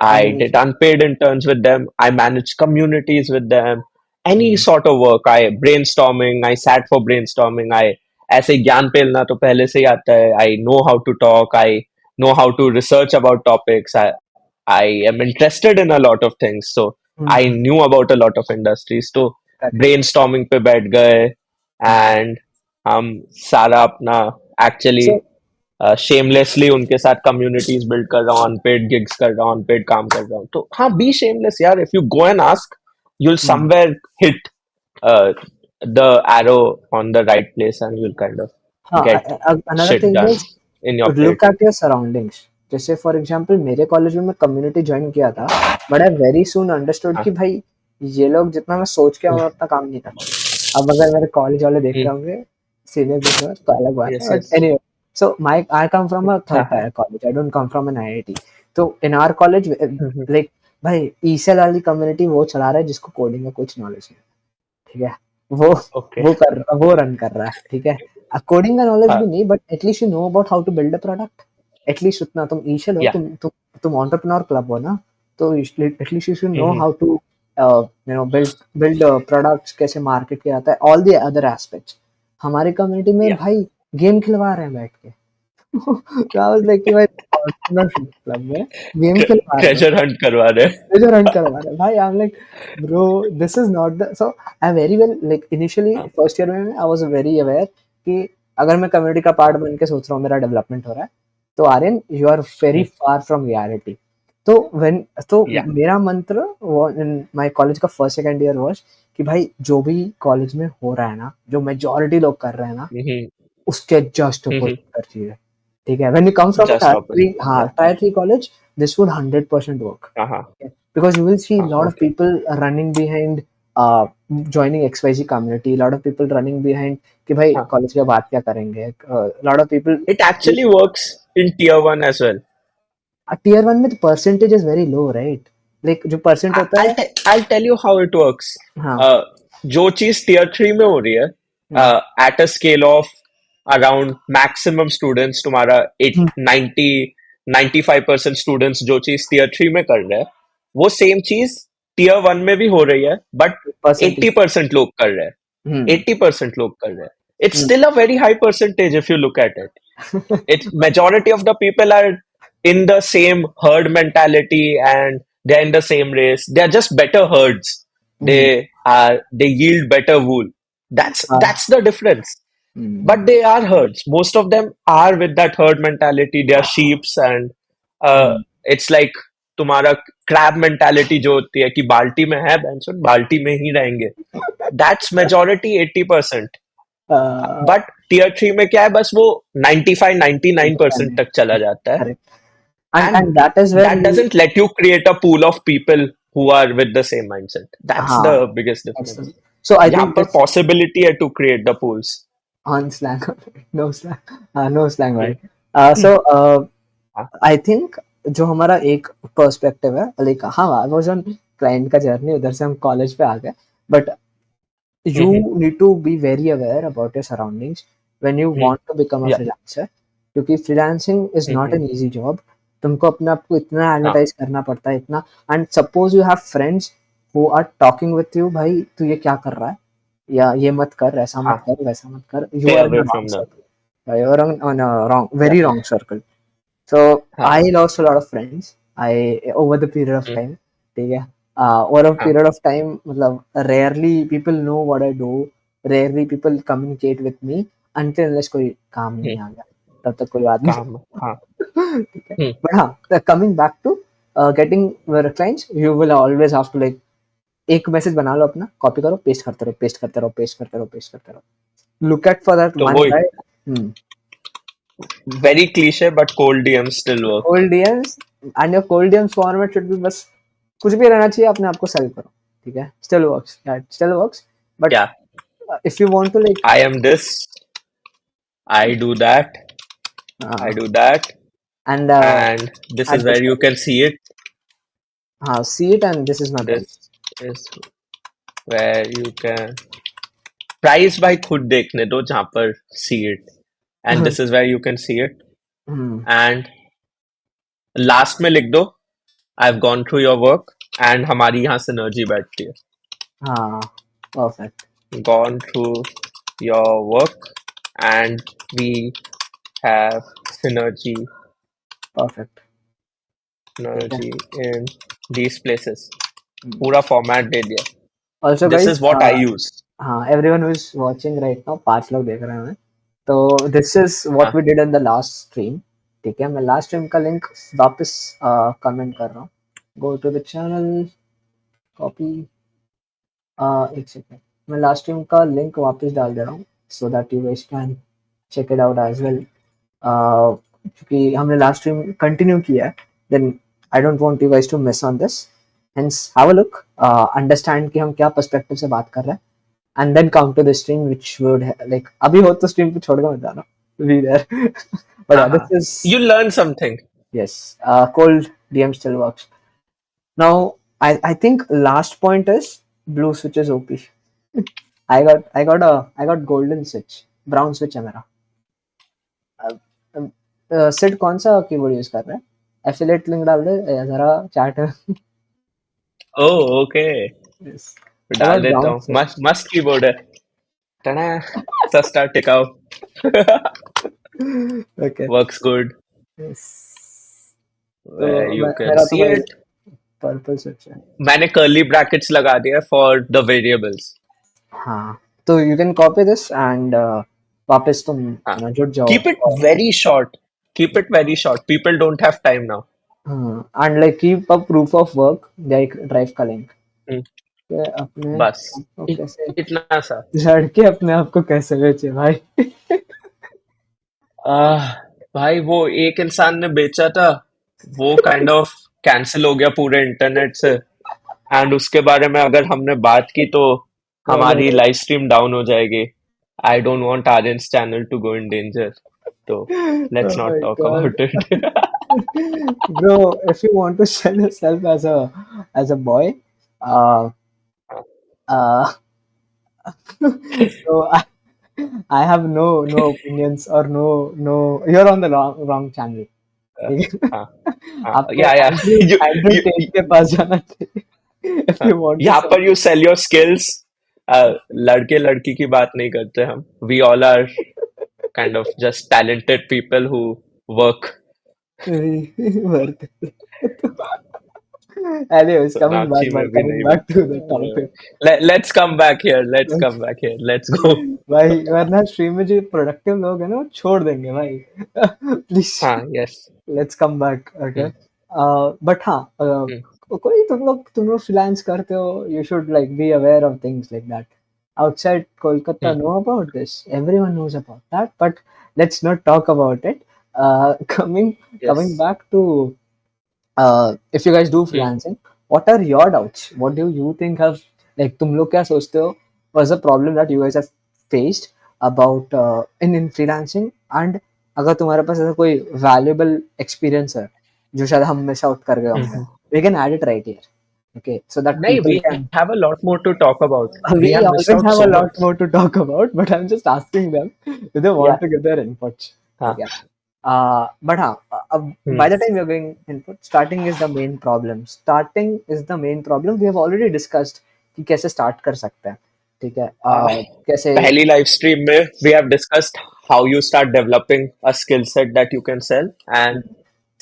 I any, did unpaid interns with them. I managed communities with them. Any hmm, sort of work. I brainstorming. I sat for brainstorming. I ऐसे ज्ञान पेलना तो पहले से ही आता है. I know how to talk. I know how to research about topics. I am interested in a lot of things, so I hmm, knew about a lot of industries. तो correct, brainstorming पे बैठ गए हाँ, and हम सारा अपना actually so shamelessly उनके साथ communities build कर रहा हूँ, unpaid gigs कर रहा हूँ, unpaid काम कर रहा हूँ. तो हाँ, be shameless यार. If you go and ask, you'll hmm, somewhere hit uh, the arrow on the right place and you'll kind of हाँ, get another shit thing done is in your plate. Look at your surroundings. जैसे for example मेरे college में मैं community join किया था, but I very soon understood हाँ. कि भाई ये लोग जितना मैं सोच के आऊँ उतना काम नहीं करते। अब अगर मेरे कॉलेज वाले देख Hmm. रहे होंगे, सीनियर देख रहे हो तो अलग बात है, Yes, but yes. Anyway. So my I come from a हाँ थर्ड हाँ. Tier college, I don't come from an IIT. तो in our college hmm, like भाई ईसेल वाली कम्युनिटी वो चला रहा है जिसको कोडिंग का कुछ नॉलेज नहीं है, ठीक है? वो ओके. वो रन कर रहा है, ठीक है? कोडिंग का नॉलेज भी हाँ. नहीं, but at least you know about how to build a product. At least उतना तुम ईशल हो, या. तुम एंटरप्रेन्योर क्लब हो ना, तो at least you should know hmm. How to you know build products, कैसे मार्केट किया जाता है, ऑल द अदर एस्पेक्ट्स। हमारी कम्युनिटी में या. भाई गेम खिलवा रहे हैं बैठ के। तो आई वाज लाइक कि भाई एंटरप्रेन्योरशिप क्लब में गेम खिलवा रहे हो, ट्रेजर हंट करवा रहे हैं. मुझे रन करवा रहे हैं भाई। I am like bro, this is not the so I very well like initially हाँ. फर्स्ट ईयर में आई वाज वेरी अवेयर कि अगर मैं कम्युनिटी का पार्ट बन के सोच रहा हूँ मेरा डेवलपमेंट हो रहा है, तो Aryan you are very hmm, far from reality. तो व्हेन तो या. मेरा मंत्र वो इन माय कॉलेज का फर्स्ट सेकंड ईयर वाज कि भाई जो भी कॉलेज में हो रहा है ना, जो मेजॉरिटी लोग कर रहे हैं ना, हम्म. उसके जस्ट हम्म. अपोजिट कर चाहिए, ठीक है? When you come from just tyre 3, opposite. हाँ, या. Tyre 3 college, this would 100% work. हाँ हाँ. Because you will see a हाँ. lot of okay. people running behind joining XYZ community, a lot of people running behind कि भाई हाँ. College के बाद क्या करेंगे, lot of people It actually works in tier one as well. tier 1 में तो percentage is very low, right? Like जो परसेंट होता है, I'll tell you how it works. हाँ, Uh, जो चीज tier थ्री में हो रही है, हम्म, at a scale of around maximum students, तुम्हारा हम्म, 95% स्टूडेंट्स जो चीज tier थ्री में कर रहे हैं, वो सेम चीज tier वन में भी हो रही है, बट परसेंटेज, 80% लोग कर रहे हैं. हम्म, 80% लोग कर रहे हैं. It's hmm, still a very high percentage if you look at it. It's majority of the people are in the same herd mentality and they're in the same race. They're just better herds. Hmm, They yield better wool. हाँ, That's the difference. Hmm, But they are herds. Most of them are with that herd mentality. They are sheeps and hmm, it's like तुम्हारा crab mentality जो होती है कि बाल्टी में है बेंचो बाल्टी में ही रहेंगे. That's majority 80%. But tier three में क्या है बस वो 95 99% तक चला जाता है correct. And And that is where that you, doesn't let you create a pool of people who are with the same mindset. That's the हाँ, biggest that's difference. so I यहाँ think पर this पॉसिबिलिटी है to create the pools. on slang, no slang, no slang, right? So हाँ. I think जो हमारा एक perspective है, like हाँ, वो जो क्लाइंट का जर्नी उधर से हम कॉलेज पे आ गए, but you need to be very aware about your surroundings when you want to become a या. फ्रीलांसर, क्योंकि freelancing is not an easy job. तुमको अपने आप को इतना हाँ. एडवर्टाइज करना पड़ता है, इतना, and suppose you have friends who are talking with you, भाई तू ये क्या कर रहा है, या ये मत कर, ऐसा मत हाँ. कर, वैसा मत कर, you Stay are in away the wrong from them. Circle, you are on a wrong, yeah. Very wrong circle. So I हाँ. lost a lot of friends. I over the period of time, ठीक है? Over a हाँ. period of time, मतलब rarely people know what I do. Rarely people communicate with me until unless कोई काम नहीं आ गया, तब तक कोई बात नहीं। काम. हाँ. ठीक है? But हाँ, coming back to getting your clients, you will always have to like एक मैसेज बना लो अपना, कॉपी करो, पेस्ट करते रहो, पेस्ट करते रहो, पेस्ट करते रहो, पेस्ट करते रहो। Look at for that तो one वो guy. Hmm. Very cliche but cold DM still work. Cold DMs, and your cold DMs format should be बस कुछ भी रहना चाहिए, अपने आप को सेल करो, ठीक है, still works, yeah, it still works. But Yeah, if you want to like I am this, I do that, I uh, do that, and and this at is this where you time, can see it. see it, and this is my This price. is where you can price भाई खुद देखने दो जहां पर see it, and this is where you can see it, Hmm. and last में लिख दो I've gone through your work, and हमारी यहाँ synergy बैठती है. Perfect. Gone through your work, and we have synergy Perfect. ठीक है. synergy in these places. Hmm. पूरा फॉर्मेट दे दिया. Also This guys, is what I use. हाँ, everyone who is watching right now, 5 लोग देख रहे हैं हमें. तो this is what हाँ we did in the last stream. ठीक है, मैं लास्ट स्ट्रीम का लिंक वापस कमेंट कर रहा हूँ. Go to the channel, copy, एक सेकेंड, मैं लास्ट स्ट्रीम का लिंक वापस डाल दे रहा हूँ so that you guys can check it out as well. क्योंकि हमने लास्ट स्ट्रीम कंटिन्यू किया है, then I don't want you guys to miss on this. Hence have a look, understand कि हम क्या पर्सपेक्टिव से बात कर रहे हैं, and then come to the stream which would like abhi ho to stream पे छोड़ के मत जाना, be there. But हाँ yeah, हाँ. this is You learn something. yes, cold DM still works. Now I think last point is blue switch is OP. I got golden switch, brown switch है मेरा. सिड कौन सा कीबोर्ड यूज कर रहा है? Affiliate link डाल दे जरा चैट में. Oh, okay. Yes. I डाल got देता brown हूँ. switch. मस्त मस्त कीबोर्ड है. टना. सस्ता टिकाऊ. Okay. Works good. Yes. तो Where you can मेरा तो see भाई it. पर्पल स्विच है. मैंने कर्ली ब्रैकेट्स लगा दिया for the variables. हाँ, तो you can copy this and वापस तुम हाँ. जुट जाओ. Keep it very short. Keep it very short. People don't have time now. And like keep a proof of work like drive का लिंक. हम्म, अपने बस आप को कैसे इतना सा. लड़के अपने आप को कैसे बेचे भाई. आह, भाई वो एक इंसान ने बेचा था, वो काइंड ऑफ कैंसिल हो गया पूरे इंटरनेट से, एंड उसके बारे में अगर हमने बात की तो हमारी गॉड. लाइव स्ट्रीम डाउन हो जाएगी. I don't want Aryan's channel to go in danger, तो let's Oh not my talk god. About it. Bro, if you want to sell yourself as a boy, uh, uh, so I have no opinions or no. You're on the wrong channel. ठीक है? हाँ हाँ, आपको या Andrew you Andrew Tate के पास जाना चाहिए if you want to यहाँ sell. पर यू सेल योर स्किल्स. लड़के लड़की की बात नहीं करते हम. We all are kind of just talented people who work. Worth it. Anyways, coming back, Sonakshi में but भी coming नहीं back to the बन. topic. Let's come back here. Let's come back here. Let's go. भाई वरना stream में जो productive लोग हैं ना वो छोड़ देंगे भाई. प्लीज हाँ, yes. Let's come back. Okay. Hmm, but हाँ, hmm, कोई तुम लोग फ्रीलांस करते हो, you should like be aware of things like that. Outside Kolkata hmm. Know about this, everyone knows about that, but let's not talk about it. Coming coming Yes. Back to, if you guys do Hmm, freelancing, what are your doubts? What do you think have, like तुम लोग क्या सोचते हो was a problem that you guys have faced about in freelancing, and अगर तुम्हारे पास ऐसा कोई valuable experience है जो शायद हम miss out कर गए होंगे, hmm. we can add it right here, okay, so that नहीं, people we can. have a lot more to talk about. We We have missed always out have a so much. lot more to talk about, but I'm just asking them if they Yeah. want to give their inputs. हाँ. Yeah. But Hmm, by the time you're going input, starting is the main problem. Starting is the main problem. We have already discussed कि कैसे start कर सकते हैं. ठीक है. Uh, कैसे. पहली लाइव स्ट्रीम में we have discussed how you start developing a skill set that you can sell, and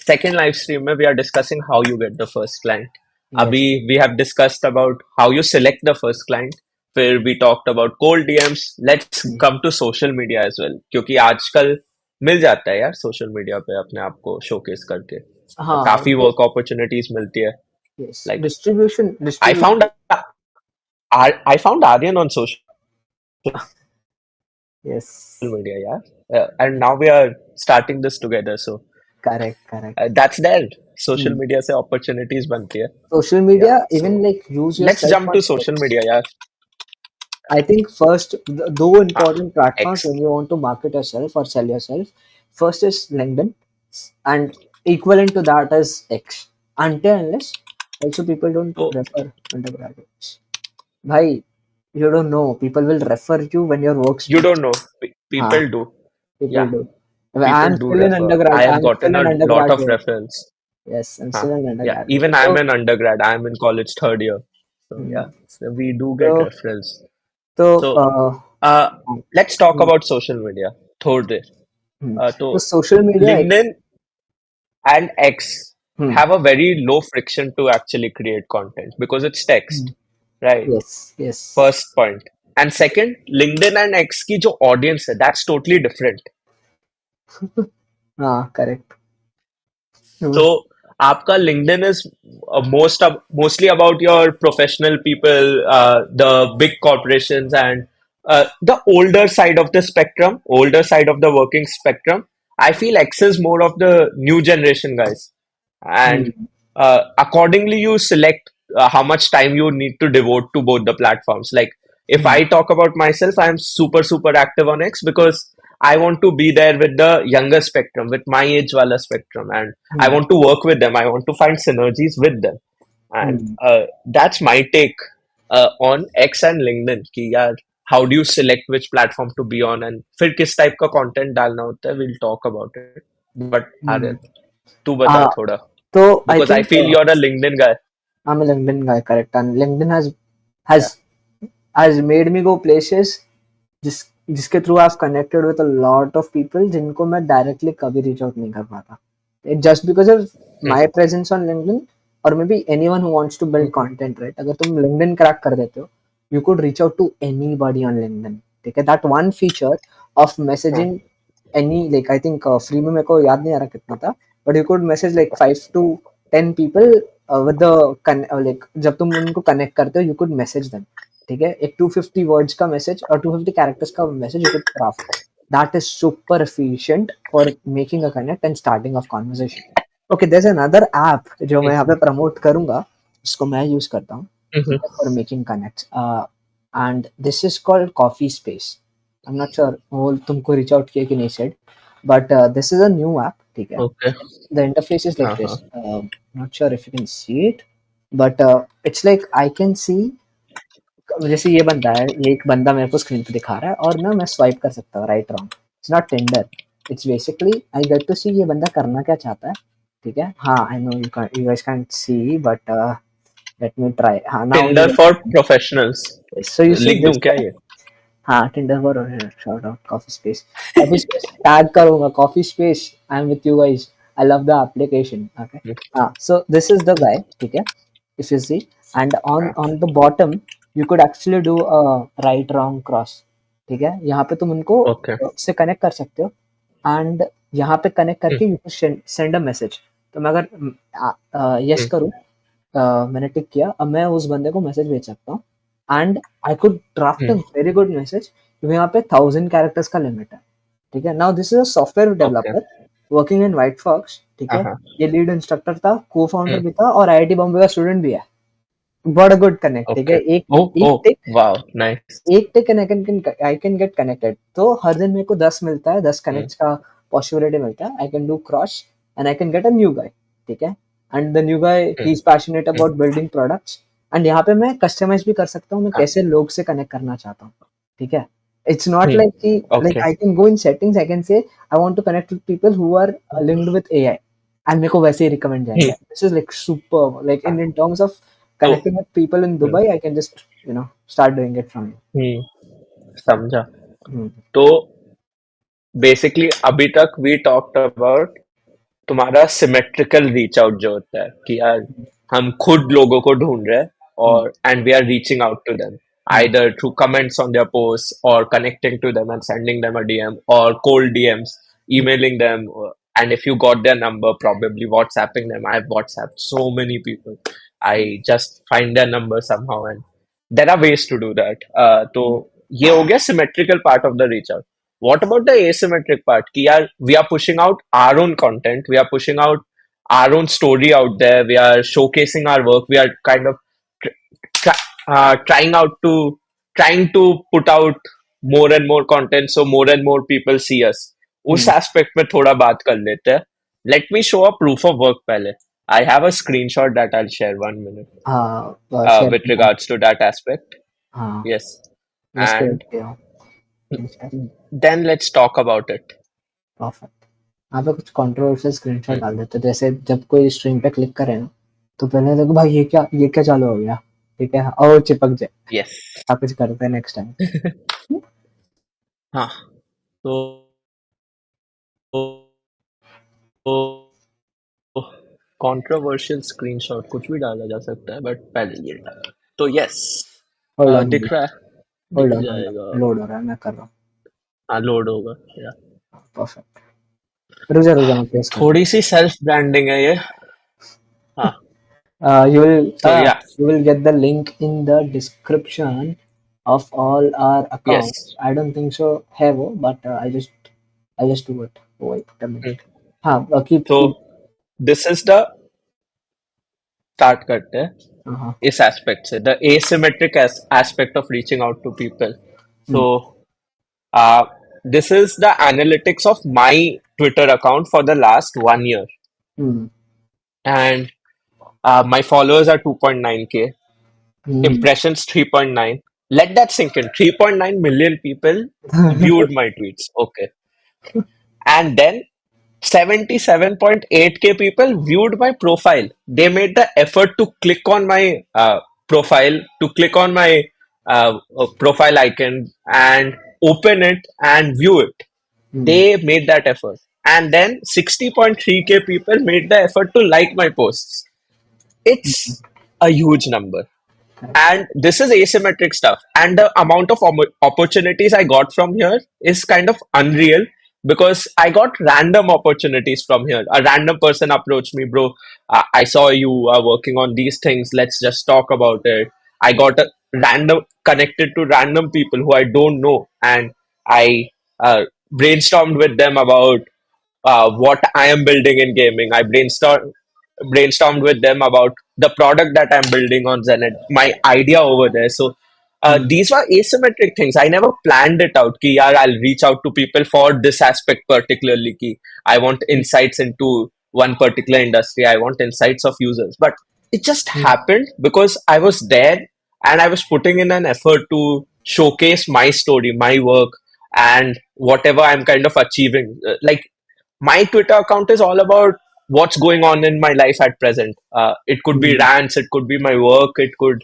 second live stream में we are discussing how you get the first client. अभी Yes. we have discussed about how you select the first client. फिर we talked about cold DMs. Let's come to social media as well, क्योंकि आजकल मिल जाता है यार social media पे अपने आप को शोकेस करके. हाँ. काफी वर्क अपॉर्चुनिटीज मिलती है. Yes. Like Distribution. I found Distribution. I found Aryan on social Yes. media, yeah. And now we are starting this together, so Correct. Correct. that's there. Social media से opportunities बनती है. Social या media so even like use let's yourself jump on to social X. Media यार. I think first, though हाँ, important platforms X. when you want to market yourself or sell yourself, first is LinkedIn, and equivalent to that is X. Until unless also people don't तो refer undergraduates. Bhai, you don't know. People will refer you when your work you speaks. don't know. Huh, People do. people Yeah, do. people I'm do still in refer. I undergrad. have I'm gotten still a an lot of undergraduate. referrals. Yes, I'm Huh. still an Yeah, undergraduate. even I'm So, an undergrad. I'm in college third year. So hmm, yeah, so we do get so, referrals. so, So uh, let's talk hmm, about social media. थोड़े. so तो social media. LinkedIn and X Hmm, have a very low friction to actually create content because it's hmm, text, right? yes, yes. First point. And second, LinkedIn and X की जो audience है, that's totally different. Correct. Hmm, So आपका LinkedIn is mostly about your professional people, the big corporations, and the older side of the spectrum, older side of the working spectrum. I feel X is more of the new generation guys, and hmm, accordingly you select how much time you need to devote to both the platforms. Like if hmm, I talk about myself, I'm super active on X because I want to be there with the younger spectrum, with my age wala spectrum, and I hmm, want to work with them. I want to find synergies with them, and hmm, that's my take on X and LinkedIn. कि यार, how do you select which platform to be on, and फिर किस type का content डालना होता है? We'll talk about it. But hmm. Aryan, तू बता Uh, थोड़ा, so I because I think feel you're a LinkedIn guy. I'm a LinkedIn guy, correct? And LinkedIn Yeah. has has made me go places जिस जिसके through I have connected with a lot of people जिनको मैं directly कभी reach out नहीं कर पाता just because of my Mhm. Presence on LinkedIn और maybe anyone who wants to build Mhm. Content right अगर तुम LinkedIn crack कर देते हो you could reach out to anybody on LinkedIn ठीक है that one feature of messaging any like I think free में मेरे को याद नहीं आ रहा कितना था but you could message like 5 to 10 people with like जब तुम उनको कनेक्ट करते हो यू कुड मैसेज देम ठीक है एक 250 वर्ड्स का मैसेज और 250 कैरेक्टर्स का message you could craft that is super efficient for making a connect and starting off conversation okay there is another app जो मैं यहाँ पे प्रमोट करूंगा जिसको मैं यूज करता हूँ ठीक Mhm. है for making connects and this is called coffee space I am not sure वो तुमको रीच आउट किया कि नहीं said but this is a new app ठीक है Okay. the interface is like this Uh-huh. not sure if you can see it but it's like I can see जैसे ये बंदा है ये एक बंदा मेरे को स्क्रीन पे दिखा रहा है और ना मैं स्वाइप कर सकता हूँ right wrong it's not Tinder it's basically I get to see ये बंदा करना क्या चाहता है ठीक है हाँ I know you guys can't see but let me try हाँ now Tinder for professionals. So you see लिख दूं दिस क्या ये? हाँ Tinder for short out coffee space tag करूंगा coffee space I am with you guys I love the application okay हाँ so this is the guy ठीक है if you see and on the bottom you could actually do a right wrong cross ठीक है यहाँ पे तुम उनको Okay. से कनेक्ट कर सकते हो एंड यहाँ पे कनेक्ट करके यू सेंड अ मैसेज तो मैं अगर यस Mhm. करूँ मैंने टिक किया अब मैं उस बंदे को मैसेज भेज सकता हूँ and I could draft a Mhm. Very good message क्योंकि यहाँ पे 1000 कैरेक्टर्स का लिमिट है ठीक है now this is a software Okay. Developer working in White Fox ठीक है Uh-huh. ये लीड इंस्ट्रक्टर था को फाउंडर Mhm. भी था और आईआईटी बॉम्बे का स्टूडेंट भी है बड़ा गुड कनेक्ट ठीक है Okay. Oh, एक oh, टिक wow, nice. एक tick and I can get connected तो हर दिन मेरे को 10 मिलता है 10 Mm. कनेक्ट्स का पॉसिबिलिटी मिलता है I can do cross and I can get a new guy ठीक है and the new guy he Mm. Is passionate Mm. About building products and यहाँ पे मैं कस्टमाइज भी कर सकता हूँ मैं Ah. कैसे लोग से कनेक्ट करना चाहता हूँ ठीक है इट्स नॉट Mm. लाइक कि like Okay. I can go in settings I can say I want to connect with people who are linked with AI and मेरे को वैसे ही रिकमेंड जाएगा Mm. This is like super like Ah. In terms of तो connecting with people in mm. Dubai, I can just start doing it from Mm. समझा. here. तो basically अभी तक वी टॉक्ड अबाउट तुम्हारा सिमेट्रिकल रीच आउट जो होता है कि यार हम खुद लोगों को ढूंढ रहे हैं Hmm, और and we are reaching out to them hmm, either through comments on their posts or connecting to them and sending them a DM or cold DMs, hmm, emailing them, and if you got their number, probably WhatsApping them. I've WhatsApped so many people. I just find their number somehow, and there are ways to do that. तो hmm, ये हो गया symmetrical part of the reach out. What about the asymmetric part? कि यार we are pushing out our own content, we are pushing out our own story out there. We are showcasing our work. We are kind of tr- trying out to trying to put out more and more content so more and more people see us. उस हम्म, aspect में थोड़ा बात कर लेते हैं. Let me show a proof of work पहले. I have a screenshot that I'll share 1 minute हाँ share with करना. regards to that aspect. हाँ Yes, जिसके and पे हो share. then let's talk about it. Perfect. यहाँ पे कुछ कंट्रोवर्शियल स्क्रीनशॉट Hmm. डाल देते हैं. जैसे जब कोई स्ट्रीम पे क्लिक करे ना, तो पहले देखो भाई ये क्या चालू हो गया, ठीक है, और चिपक जाए. Yes. आप कुछ करते हैं नेक्स्ट टाइम. हाँ. तो कंट्रोवर्शियल स्क्रीनशॉट कुछ भी डाला जा सकता है बट पहले ये डाला. तो यस, होल्ड ऑन, दिख रहा है. होल्ड दिख ऑन, होल्ड जाएगा. ऑन, लोड हो रहा है, मैं कर रहा हाँ, लोड होगा या. हूँ. परफेक्ट. रुक जा मैं पेस्ट कर रहा थोड़ी सी सेल्फ ब्रांडिंग है ये. हाँ. हूँ. तो या. You will get the link in the description of all our yes. accounts. I don't think so है वो, but I just do it. Wait a minute. हाँ, तो keep. This is the start करते हैं हाँ. इस एस्पेक्ट से, the asymmetric aspect of reaching out to people. Hmm. So this is the analytics of my Twitter account for the last 1 year, hmm. and my followers are 2.9k, hmm. impressions 3.9. Let that sink in. 3.9 million people viewed my tweets. Okay, and then 77.8k people viewed my profile. They made the effort to click on my profile, to click on my profile icon and open it and view it. Hmm. They made that effort. And then 60.3k people made the effort to like my posts. It's a huge number. And this is asymmetric stuff. And the amount of opportunities I got from here is kind of unreal because I got random opportunities from here. A random person approached me, bro. I saw you are working on these things. Let's just talk about it. I got a random connected to random people who I don't know, and I brainstormed with them about what I am building in gaming. I brainstormed with them about the product that I'm building on Zenit, my idea over there. So hmm. these were asymmetric things. I never planned it out. Ki, yaar, I'll reach out to people for this aspect particularly. Ki, I want insights into one particular industry. I want insights of users. But it just hmm. happened because I was there and I was putting in an effort to showcase my story, my work, and whatever I'm kind of achieving. Like my Twitter account is all about what's going on in my life at present. It could be hmm. rants, it could be my work, it could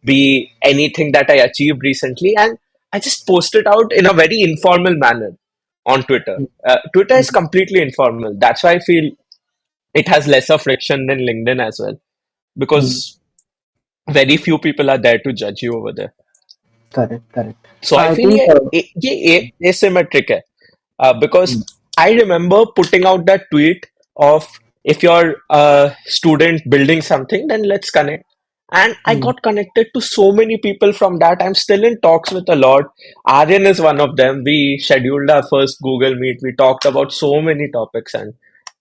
be anything that I achieved recently, and I just post it out in a very informal manner on Twitter. Twitter is completely informal. That's why I feel it has lesser friction than LinkedIn as well, hmm. because very few people are there to judge you over there. Correct, correct. So I I feel think. ये asymmetric है. Because I remember putting out that tweet of if you're a student building something, then let's connect. And I got connected to so many people from that. I'm still in talks with a lot. Aryan is one of them. We scheduled our first Google Meet. We talked about so many topics, and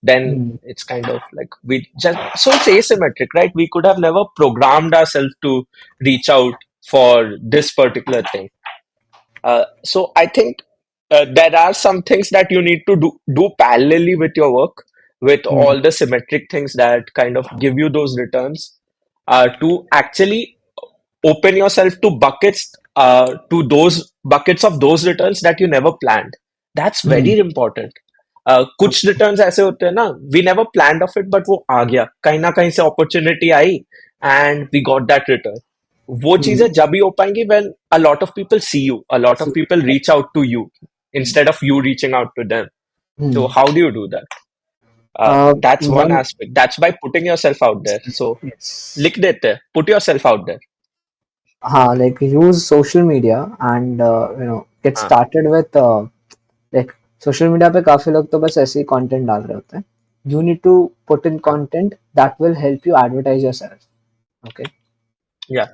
then it's kind of like we just so it's asymmetric, right? We could have never programmed ourselves to reach out for this particular thing. So I think there are some things that you need to do parallelly with your work, with all the symmetric things that kind of give you those returns, to actually open yourself to buckets, to those buckets of those returns that you never planned. That's very important. कुछ returns ऐसे होते हैं ना, we never planned of it but वो आ गया कहीं ना कहीं से, अपॉर्चुनिटी आई and we got that return. वो चीजें जब ही हो पाएंगी when a lot of people see you, a lot of people reach out to you instead of you reaching out to them. So how do you do that? That's one one. aspect. That's by putting yourself out there. So yes. लिख देते हैं, put yourself out there. हाँ, like use social media and get हाँ. started with like social media पे काफी लोग तो बस ऐसे ही content डाल रहे होते हैं. You need to put in हाँ. content that will help you advertise yourself. Okay. Yeah.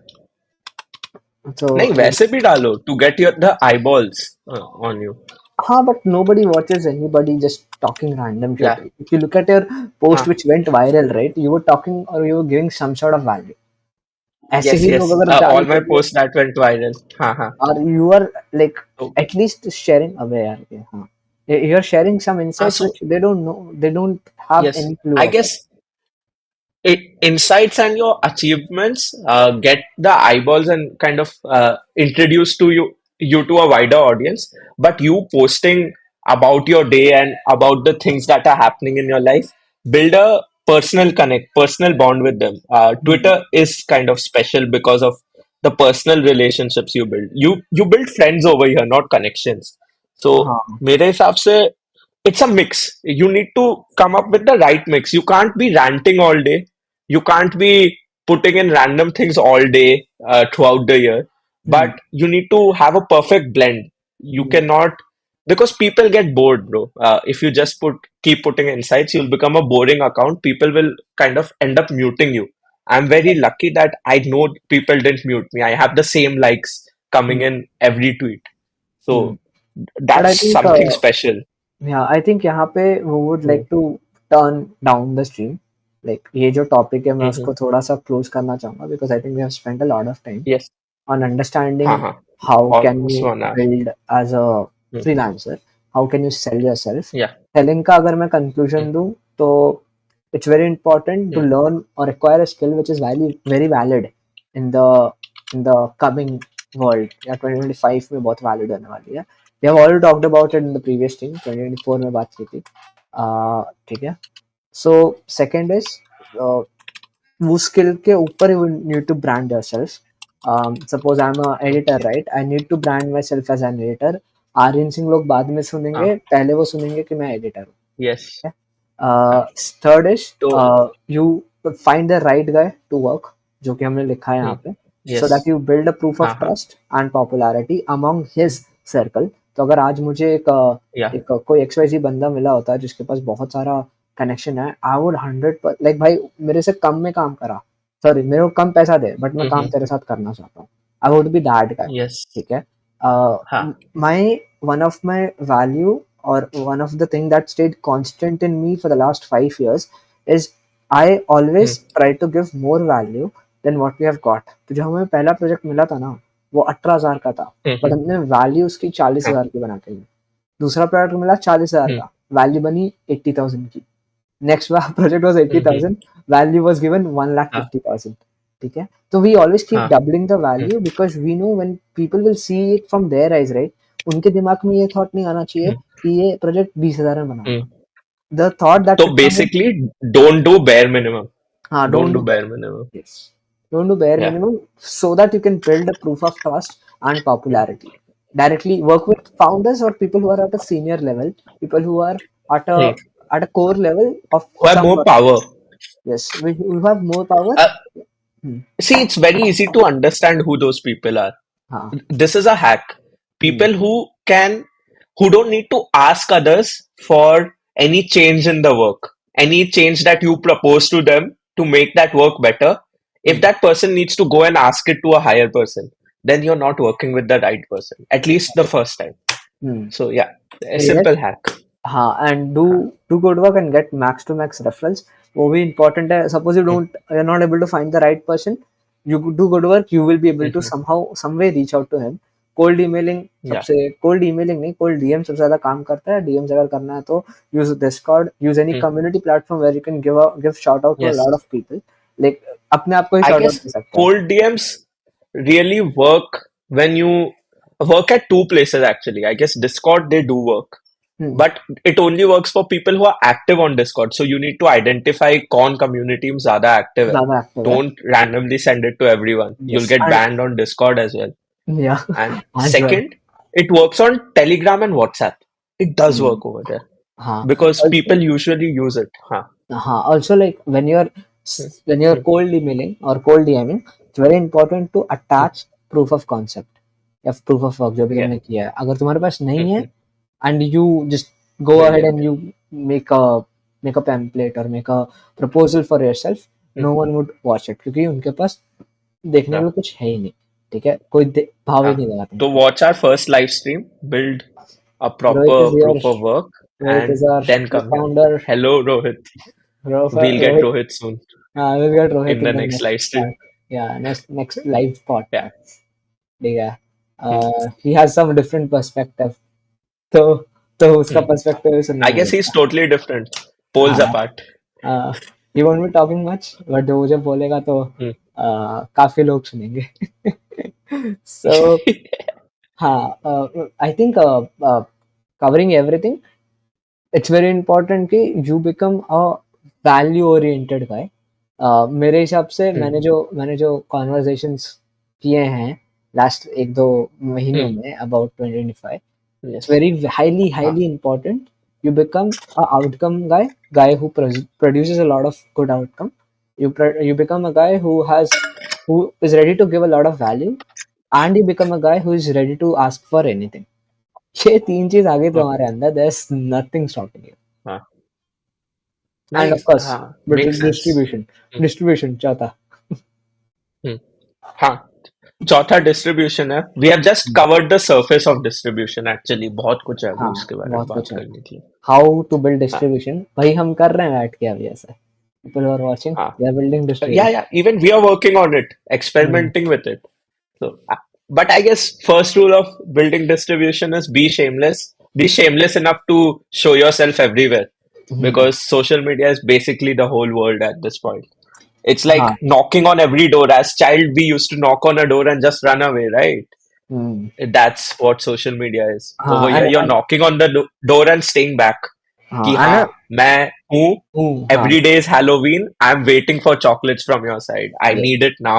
So नहीं, like वैसे भी डालो to get your the eyeballs on you. हाँ, but nobody watches anybody just talking random shit. Yeah. If you look at your post Huh. which went viral, right? You were talking or you were giving some sort of value. ऐसे Yes, ही लोग yes. अगर All चालू my कर दिए posts that went viral. Huh. or you are like So, at least sharing away यार ये हाँ. You're sharing some insights so which they don't know, they don't have yes, any clue I of it. guess insights and your achievements get the eyeballs and kind of introduce to you to a wider audience. But you posting about your day and about the things that are happening in your life build a personal connect, personal bond with them. Hmm. Twitter is kind of special because of the personal relationships you build. You build friends over here, not connections. So हाँ. मेरे हिसाब से it's a mix. You need to come up with the right mix. You can't be ranting all day. You can't be putting in random things all day throughout the year. Hmm. But you need to have a perfect blend. You Hmm. cannot because people get bored, bro. If you just keep putting insights, you'll become a boring account. People will kind of end up muting you. I'm very lucky that I know people didn't mute me. I have the same likes coming Hmm. in every tweet. Hmm. So But I that's think something special. yeah, I think यहाँ पे we would Hmm. like to turn down the stream. Like ये जो topic है मैं Hmm. उसको थोड़ा सा close करना चाहूँगा because I think we have spent a lot of time Yes. on understanding हाँ हाँ how can almost you 1 hour. build as a Hmm. freelancer, how can you sell yourself. Yeah. Selling का अगर मैं Hmm. conclusion दूँ तो it's very important to Hmm. learn or acquire a skill which is very valid in the coming world या 2025 में बहुत valid होने वाली है. We have already talked about it in the previous thing 2024 में बात की थी. ठीक है. So second is uh, वो स्किल के ऊपर you need to brand yourself. Suppose I am a editor Okay. Right, I need to brand myself as an editor. Aryan Singh लोग बाद में हाँ. सुनेंगे, पहले वो सुनेंगे कि मैं एडिटर हूँ. Yes. Okay? हाँ. थर्ड इज तो you find the right guy to work, जो कि हमने लिखा है यहाँ hmm. पे, so that Yes. You build a proof हाँ ऑफ हाँ. Trust and popularity among his circle. तो अगर आज मुझे Yeah. एक कोई XYZ बंदा मिला होता है जिसके पास बहुत सारा कनेक्शन है, आई वुड 100 लाइक भाई मेरे से कम में काम करा, सॉरी मेरे को कम पैसा दे बट मैं काम Hmm. तेरे साथ करना चाहता हूँ, I would be that guy. Yes. ठीक है. हाँ. My one of my value और one of the thing that stayed constant in me for the last 5 years is I Hmm. always try to give more value than what we have got. तो जब हमें पहला project मिला था ना वो 18,000 का था, बट Hmm. हमने वैल्यू उसकी चालीस हाँ. हजार की बना के दी. दूसरा प्रोडक्ट मिला 40,000 Hmm. का, वैल्यू बनी 80,000 की. Next project was Hmm. 80,000, value was given one lakh हाँ. फिफ्टी थाउजेंड ठीक है. तो वी ऑलवेज कीप हाँ. Doubling the Hmm. Value because we know when people will see it from their eyes right, उनके दिमाग में ये थॉट नहीं आना चाहिए Hmm. कि ये प्रोजेक्ट 20,000 में बना Hmm. होगा. द थॉट दैट तो should come in. basically don't do bare minimum. हाँ, Don't don't do do. bare minimum. Yes. Don't do bare Yeah. minimum so that you can build a proof of trust and popularity. Directly work with founders or people who are at a senior level, people who are at a Hmm. core level of Who have some more work. power. Yes, we have more power. Uh, Hmm. See, it's very easy to understand who those people are. हाँ. This is a hack. Hmm. People who don't need to ask others for any change in the work, any change that you propose to them to make that work better. If Hmm. that person needs to go and ask it to a higher person, then you're not working with the right person, at least the first time. Hmm. So, yeah, a So yes. simple hack. हाँ, and Huh. do good work and get max to max referrals. वो भी important है. Suppose Hmm. you're not able to find the right person, you do good work, you will be able to Mhm. somehow some way reach out to him. Cold emailing Yeah. सबसे, cold emailing नहीं, cold DM सबसे ज्यादा काम करता है. DMs अगर करना है तो use Discord, use any Hmm. Community platform where you can give shout out to a lot Yes. Of people. Like अपने आप को ही I शाउट आउट guess दे सकते हैं. cold DMs really work when you work at two places actually. I guess Discord they do work, hmm. but it only works for people who are active on Discord. So you need to identify कौन community में ज़्यादा active है. ज्यादा active है. Don't randomly send it to everyone. You'll yes get and banned on Discord as well. या And as well. second, it works on Telegram and WhatsApp. It does work over there हाँ. because people usually use it. Huh. Also like Hmm. when you're Hmm. cold emailing or cold DMing, it's very important to Hmm. attach proof of concept या proof of work जो भी Yeah. तुमने किया है. अगर तुम्हारे पास नहीं है Hmm. and you just go ahead Brilliant. and you make a make a pamphlet or make a proposal for yourself, Hmm. no one would watch it क्योंकि उनके पास देखने के Huh. लिए कुछ है ही नहीं. ठीक है, कोई भाव ही Huh. नहीं लगा So तुमको. watch our first live stream. Build a Rohit is proper here. proof of work, Rohit is and our then come here. co-founder. Hello, Rohit. We'll get Rohit, Rohit soon we'll get Rohit in in the the next next live stream. part. Yeah, next live Yeah. podcast. Yeah. Hmm. He has some different perspective. तो तो उसका Hmm. Perspective सुनना I guess he's पड़ेगा. totally different. Poles हाँ, apart. He won't be talking much but वो जब बोलेगा तो Hmm. काफी लोग सुनेंगे. सो हाँ, I think covering everything, it's very important कि you become a value oriented guy. मेरे हिसाब से Hmm. मैंने जो कॉन्वर्जेशंस किए हैं लास्ट एक दो महीनों Hmm. में about 2025, it's Yes. very highly Ah. highly important you become a outcome guy who produces a lot of good outcome. You become a guy who is ready to give a lot of value, and you become a guy who is ready to ask for anything. ये तीन चीज आगे Okay. तुम्हारे अंदर, there's nothing stopping you. Ah. And of Nice. course, Ah. but Makes sense. Hmm. distribution चौथा. Hmm. हाँ, चौथा distribution है. We have just covered the surface of distribution. Actually बहुत कुछ है अभी हाँ, उसके बारे में बहुत बात कुछ है. करने के लिए. हाउ टू बिल्ड हाँ. डिस्ट्रीब्यूशन भाई हम कर रहे हैं बैठ के अभी ऐसा. People who are watching, हाँ. they are building Yeah, distribution. yeah. Even we are working on it, Hmm. experimenting with it. So, but I guess first rule of building distribution is be shameless. Be shameless enough to show yourself everywhere, Hmm. because social media is basically the whole world at this point. It's like हाँ. knocking on every door. As child, we used to knock on a door and just run away, right? Hmm. That's what social media is. Over हाँ, here, you're knocking on the door and staying back. कि हाँ, हाँ, मैं हूँ. हाँ, Every day is Halloween. I'm waiting for chocolates from your side. I yes, need it now.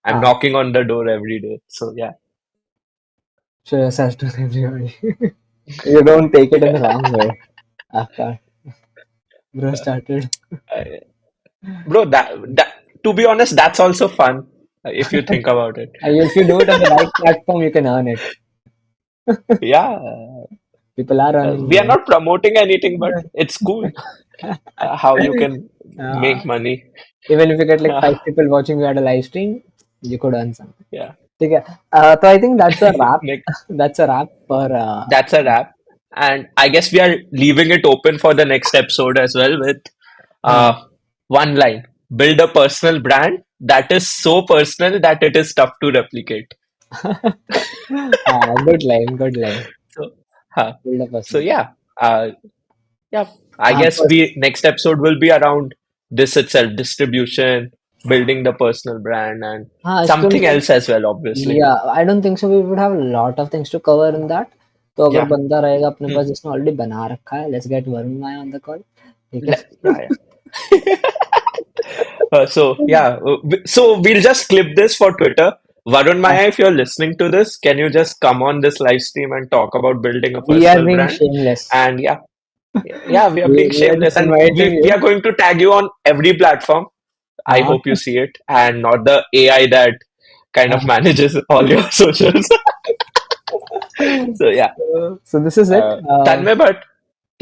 I'm हाँ. knocking on the door every day. So yeah. Show yourself to everybody. You don't take it in the wrong way. After bro started, Bro, that to be honest, that's also fun if you think about it. if you do it on the right platform, you can earn it. Yeah, People are earning we are money. not promoting anything, but it's cool how you can Uh, make money. even if you get like five people watching you at a live stream, you could earn something. Yeah. ठीक है. So I think that's a wrap. Nick, That's a wrap for that's a wrap. And I guess we are leaving it open for the next episode as well with हाँ. uh, one line: build a personal brand that is so personal that it is tough to replicate. Good line, good line. So, huh. Build a So personal. yeah, yeah. I guess First, we next episode will be around this itself: distribution, building the personal brand, and हाँ इसके something लिए. else as well, obviously. Yeah, I don't think so. We would have a lot of things to cover in that. तो अगर Yeah. बंदा रहेगा अपने Hmm. पास जिसने already बना रखा है, let's get Varun Maya on the call. ठीक है. Yeah, yeah. So yeah, so we'll just clip this for Twitter. Varun हाँ, Maya, if you're listening to this, can you just come on this live stream and talk about building a we are personal being brand? shameless. And yeah, yeah, we are being We are shameless, just and inviting we you. are going to tag you on every platform. I हाँ, hope you see it, and not the AI that kind of हाँ. manages all your socials. So yeah, So this is it. Tanmay Bhatt,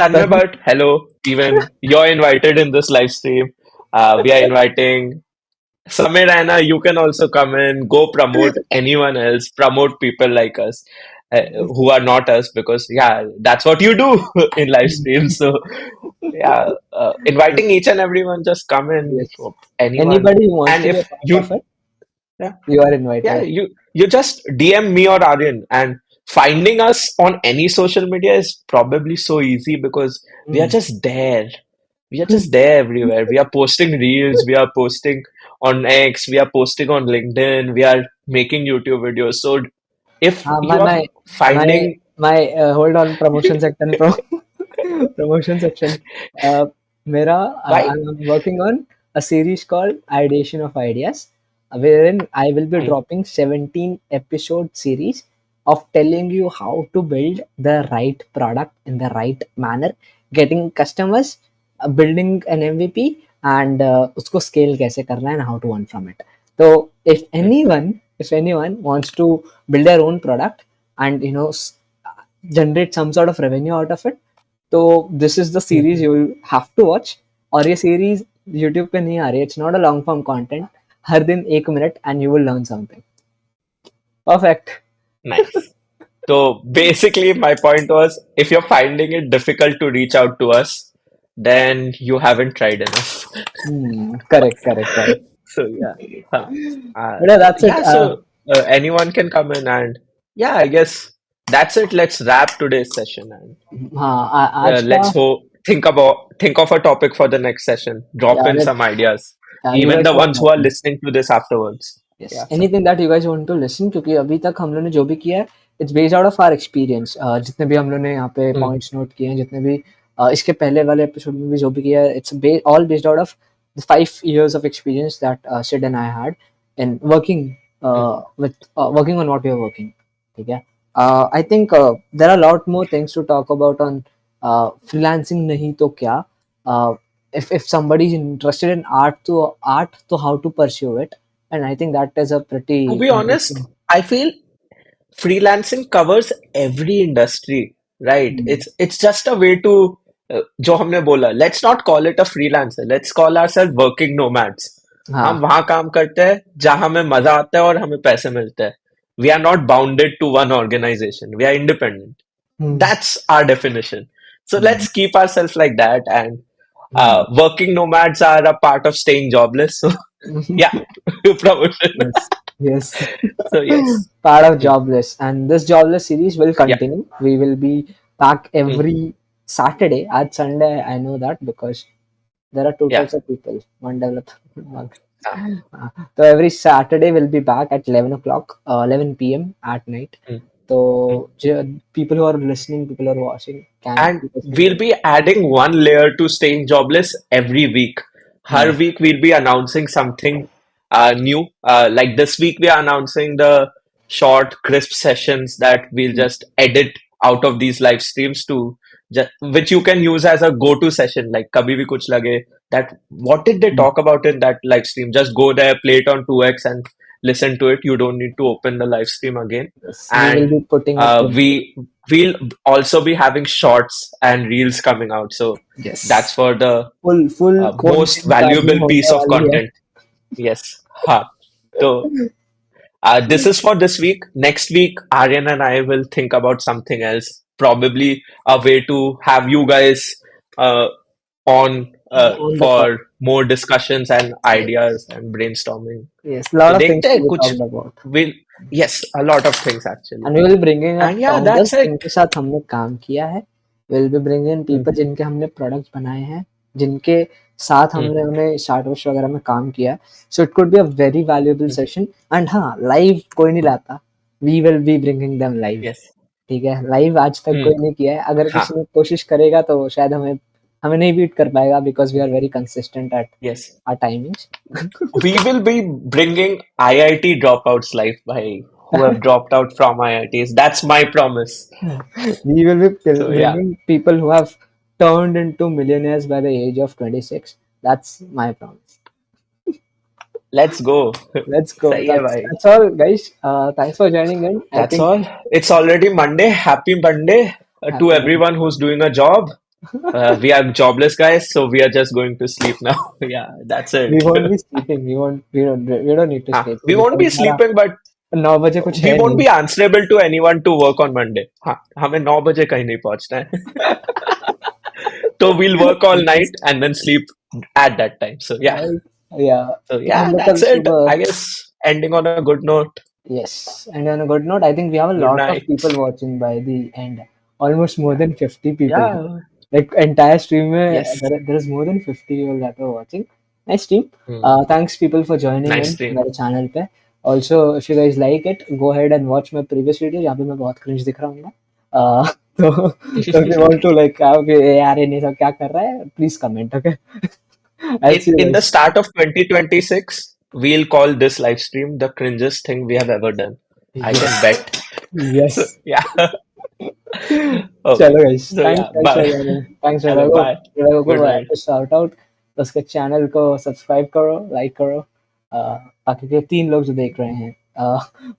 Tanmay Tanvi, Bhatt, hello. Even you're invited in this live stream. We are inviting Samir Raina, you can also come in, go promote anyone else, promote people like us who are not us, because yeah, that's what you do in live streams. So yeah, inviting each and everyone, just come in, yes. anyone, Anybody who wants and to be a if part of you, it, yeah, you are yeah, invited. you just DM me or Aryan, and finding us on any social media is probably so easy because we are Hmm. just there. We are just there everywhere. We are posting reels, we are posting on X, we are posting on LinkedIn, we are making YouTube videos. So if My you are my finding my hold on, promotion section promotion section. Uh, Mera, why, I'm working on a series called Ideation of Ideas, wherein I will be hmm, dropping 17 episode series of telling you how to build the right product in the right manner, getting customers, building an MVP, and उसको scale कैसे करना है and how to earn from it. So hmm, if anyone wants to build their own product and generate some sort of revenue out of it, तो this is the hmm, series you will have to watch. और ये series YouTube पे नहीं आ रही, it's not a long form content. हर दिन 1 minute and you will learn something. Perfect. nice. So basically, my point was, if you're finding it difficult to reach out to us, then you haven't tried enough. Correct, correct, correct. So yeah, huh. But yeah, that's it. Yeah. So anyone can come in, and yeah, I guess that's it. Let's wrap today's session, and आज का, let's think of a topic for the next session. Drop yeah, in some let's, ideas, you even guys the can ones who are drop. listening to this afterwards. Yes, Yeah. Anything that you guys want to listen, क्योंकि अभी तक हम लोगों ने जो भी किया है it's based out of our experience. जितने भी हम लोगों ने यहाँ पे Hmm. पॉइंट्स नोट किए हैं, जितने भी इसके पहले वाले एपिसोड में भी जो भी किया है, it's all based out of the 5 years of experience that Sid and I had in working Hmm. with working on what we are working. ठीक है, I think there are lot more things to talk about on freelancing, नहीं तो क्या, if somebody is interested in art, तो how to pursue it, and I think that is a To pretty be honest, interesting. I feel freelancing covers every industry, right? Hmm. It's just a way to जो हमने बोला, let's not call it a freelancer, let's call ourselves working nomads. हम हाँ. वहाँ काम करते हैं जहाँ हमें मजा आता है और हमें पैसे मिलते हैं. We are not bounded to one organization. We are independent. Hmm. That's our definition. So Hmm. let's keep ourselves like that. And Hmm. working nomads are a part of staying jobless. So yeah, promotion. Yes, yes. So yes. Part of Hmm. Jobless, and this Jobless series will Yeah. continue. We will be back Hmm. every Saturday. At Sunday, I know that because there are two Yeah. types of people. One developer, one. Ah. So every Saturday we'll be back at 11 o'clock, 11 p.m. at night. Hmm. Hmm. So people who are listening, people who are watching can And keep us we'll posted. be adding one layer to staying jobless every week. Her Hmm. week we'll be announcing something new. Like this week we are announcing the short, crisp sessions that we'll Hmm. just edit out of these live streams to which you can use as a go-to session. Like kabhi bhi kuch lage that what did they Hmm. talk about in that live stream? Just go there, play it on 2x and listen to it. You don't need to open the live stream again. Yes, we will And be putting up. uh, we we'll also be having shorts and reels coming out. So that's Yes, for the full most content वाली valuable होने piece of वाली है. content. Yes. Ha. So this is for this week. Next week, Aryan and I will think about something else. Probably a way to have you guys uh, on On the call. for more discussions and Yes, ideas and brainstorming. yes, तो lot of things देखते to हैं be कुछ talked about. will yes a lot of things actually. And we will bringing up And yeah, founders that's it. जिनके साथ हमने काम किया है. We'll be bringing Hmm, people जिनके हमने प्रोडक्ट्स बनाए हैं, जिनके साथ hmm, हमने उन्हें स्टार्टअप्स वगैरह में काम किया. So it could be a very valuable hmm. session. And हाँ, live कोई नहीं लाता. We will be bringing them live. Yes. ठीक है, लाइव आज तक Hmm. कोई नहीं किया है. अगर Ha. किसी ने कोशिश करेगा तो शायद हमें हमें नहीं बीट कर पाएगा, because we are very consistent at Yes. Our timings. We will be bringing IIT dropouts live by who have dropped out from IITs. That's my promise. We will be So yeah, bringing people who have turned into millionaires by the age of 26. That's my promise. let's go. Let's go. सही है That's भाई. that's all, guys. Thanks for joining in. I That's think all. It's already Monday. Happy Monday to happy one. everyone who's doing a job. We are jobless guys, so we are just going to sleep now. Yeah, that's it. We won't be sleeping. We don't need to sleep We won't because be हमारा sleeping, but 9 बजे कुछ we है won't नहीं. be answerable to anyone to work on Monday. हाँ, हमें 9 बजे कहीं नहीं पहुंचना है. So we'll work all night Yes, and then sleep at that time. So yeah. right. Yeah. So तो हम yeah, लोग कल that's it. सुबह. I guess ending on a good note. Yes, and on a good note, I think we have a Good lot of night. people watching by the end. Almost more than 50 people. Yeah. Like entire stream में Yes. there is more than 50 people that are watching. Nice stream. Hmm. Thanks people for joining Nice in stream. मेरे channel पे. Also, if you guys like it, go ahead and watch my previous video जहाँ पे मैं बहुत cringe दिख रहा हूँ. तो if you want to like okay यार ये सब क्या कर रहा है, please comment. Okay. I'll see you In the guys. start of 2026, we'll call this live stream the cringest thing we have ever done. I can Yes. bet. So, Yes. yeah. Okay. चलो guys, So thanks yeah, thanks for bye. Joining. Thanks Hello, रेडागो. bye. रेडागो Good night. को shout out. उसके channel को subscribe करो, like करो. बाकी के 3 लोग जो देख रहे हैं,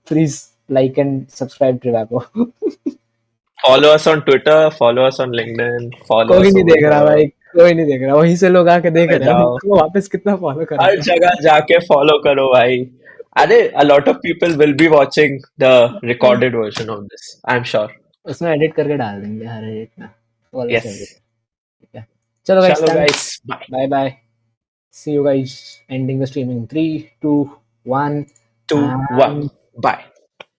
please like and subscribe to रेडागो. Follow us on Twitter, follow us on LinkedIn, follow कोई us नहीं over देख रहा here. भाई, कोई नहीं देख रहा. वहीं से लोग आके देख पे रहे हैं, जाओ. उनको वापस कितना फॉलो हर करोगे. जगह जाके follow करो भाई. Are a lot of people will be watching the हाँ, recorded version of this, I'm sure. उसमें एडिट करके डाल देंगे हर एक में वाला चल Yes. ठीक है चलो guys Chalo done guys. Bye. Bye bye see you guys ending the streaming 3 2 1 Two, one. and Bye.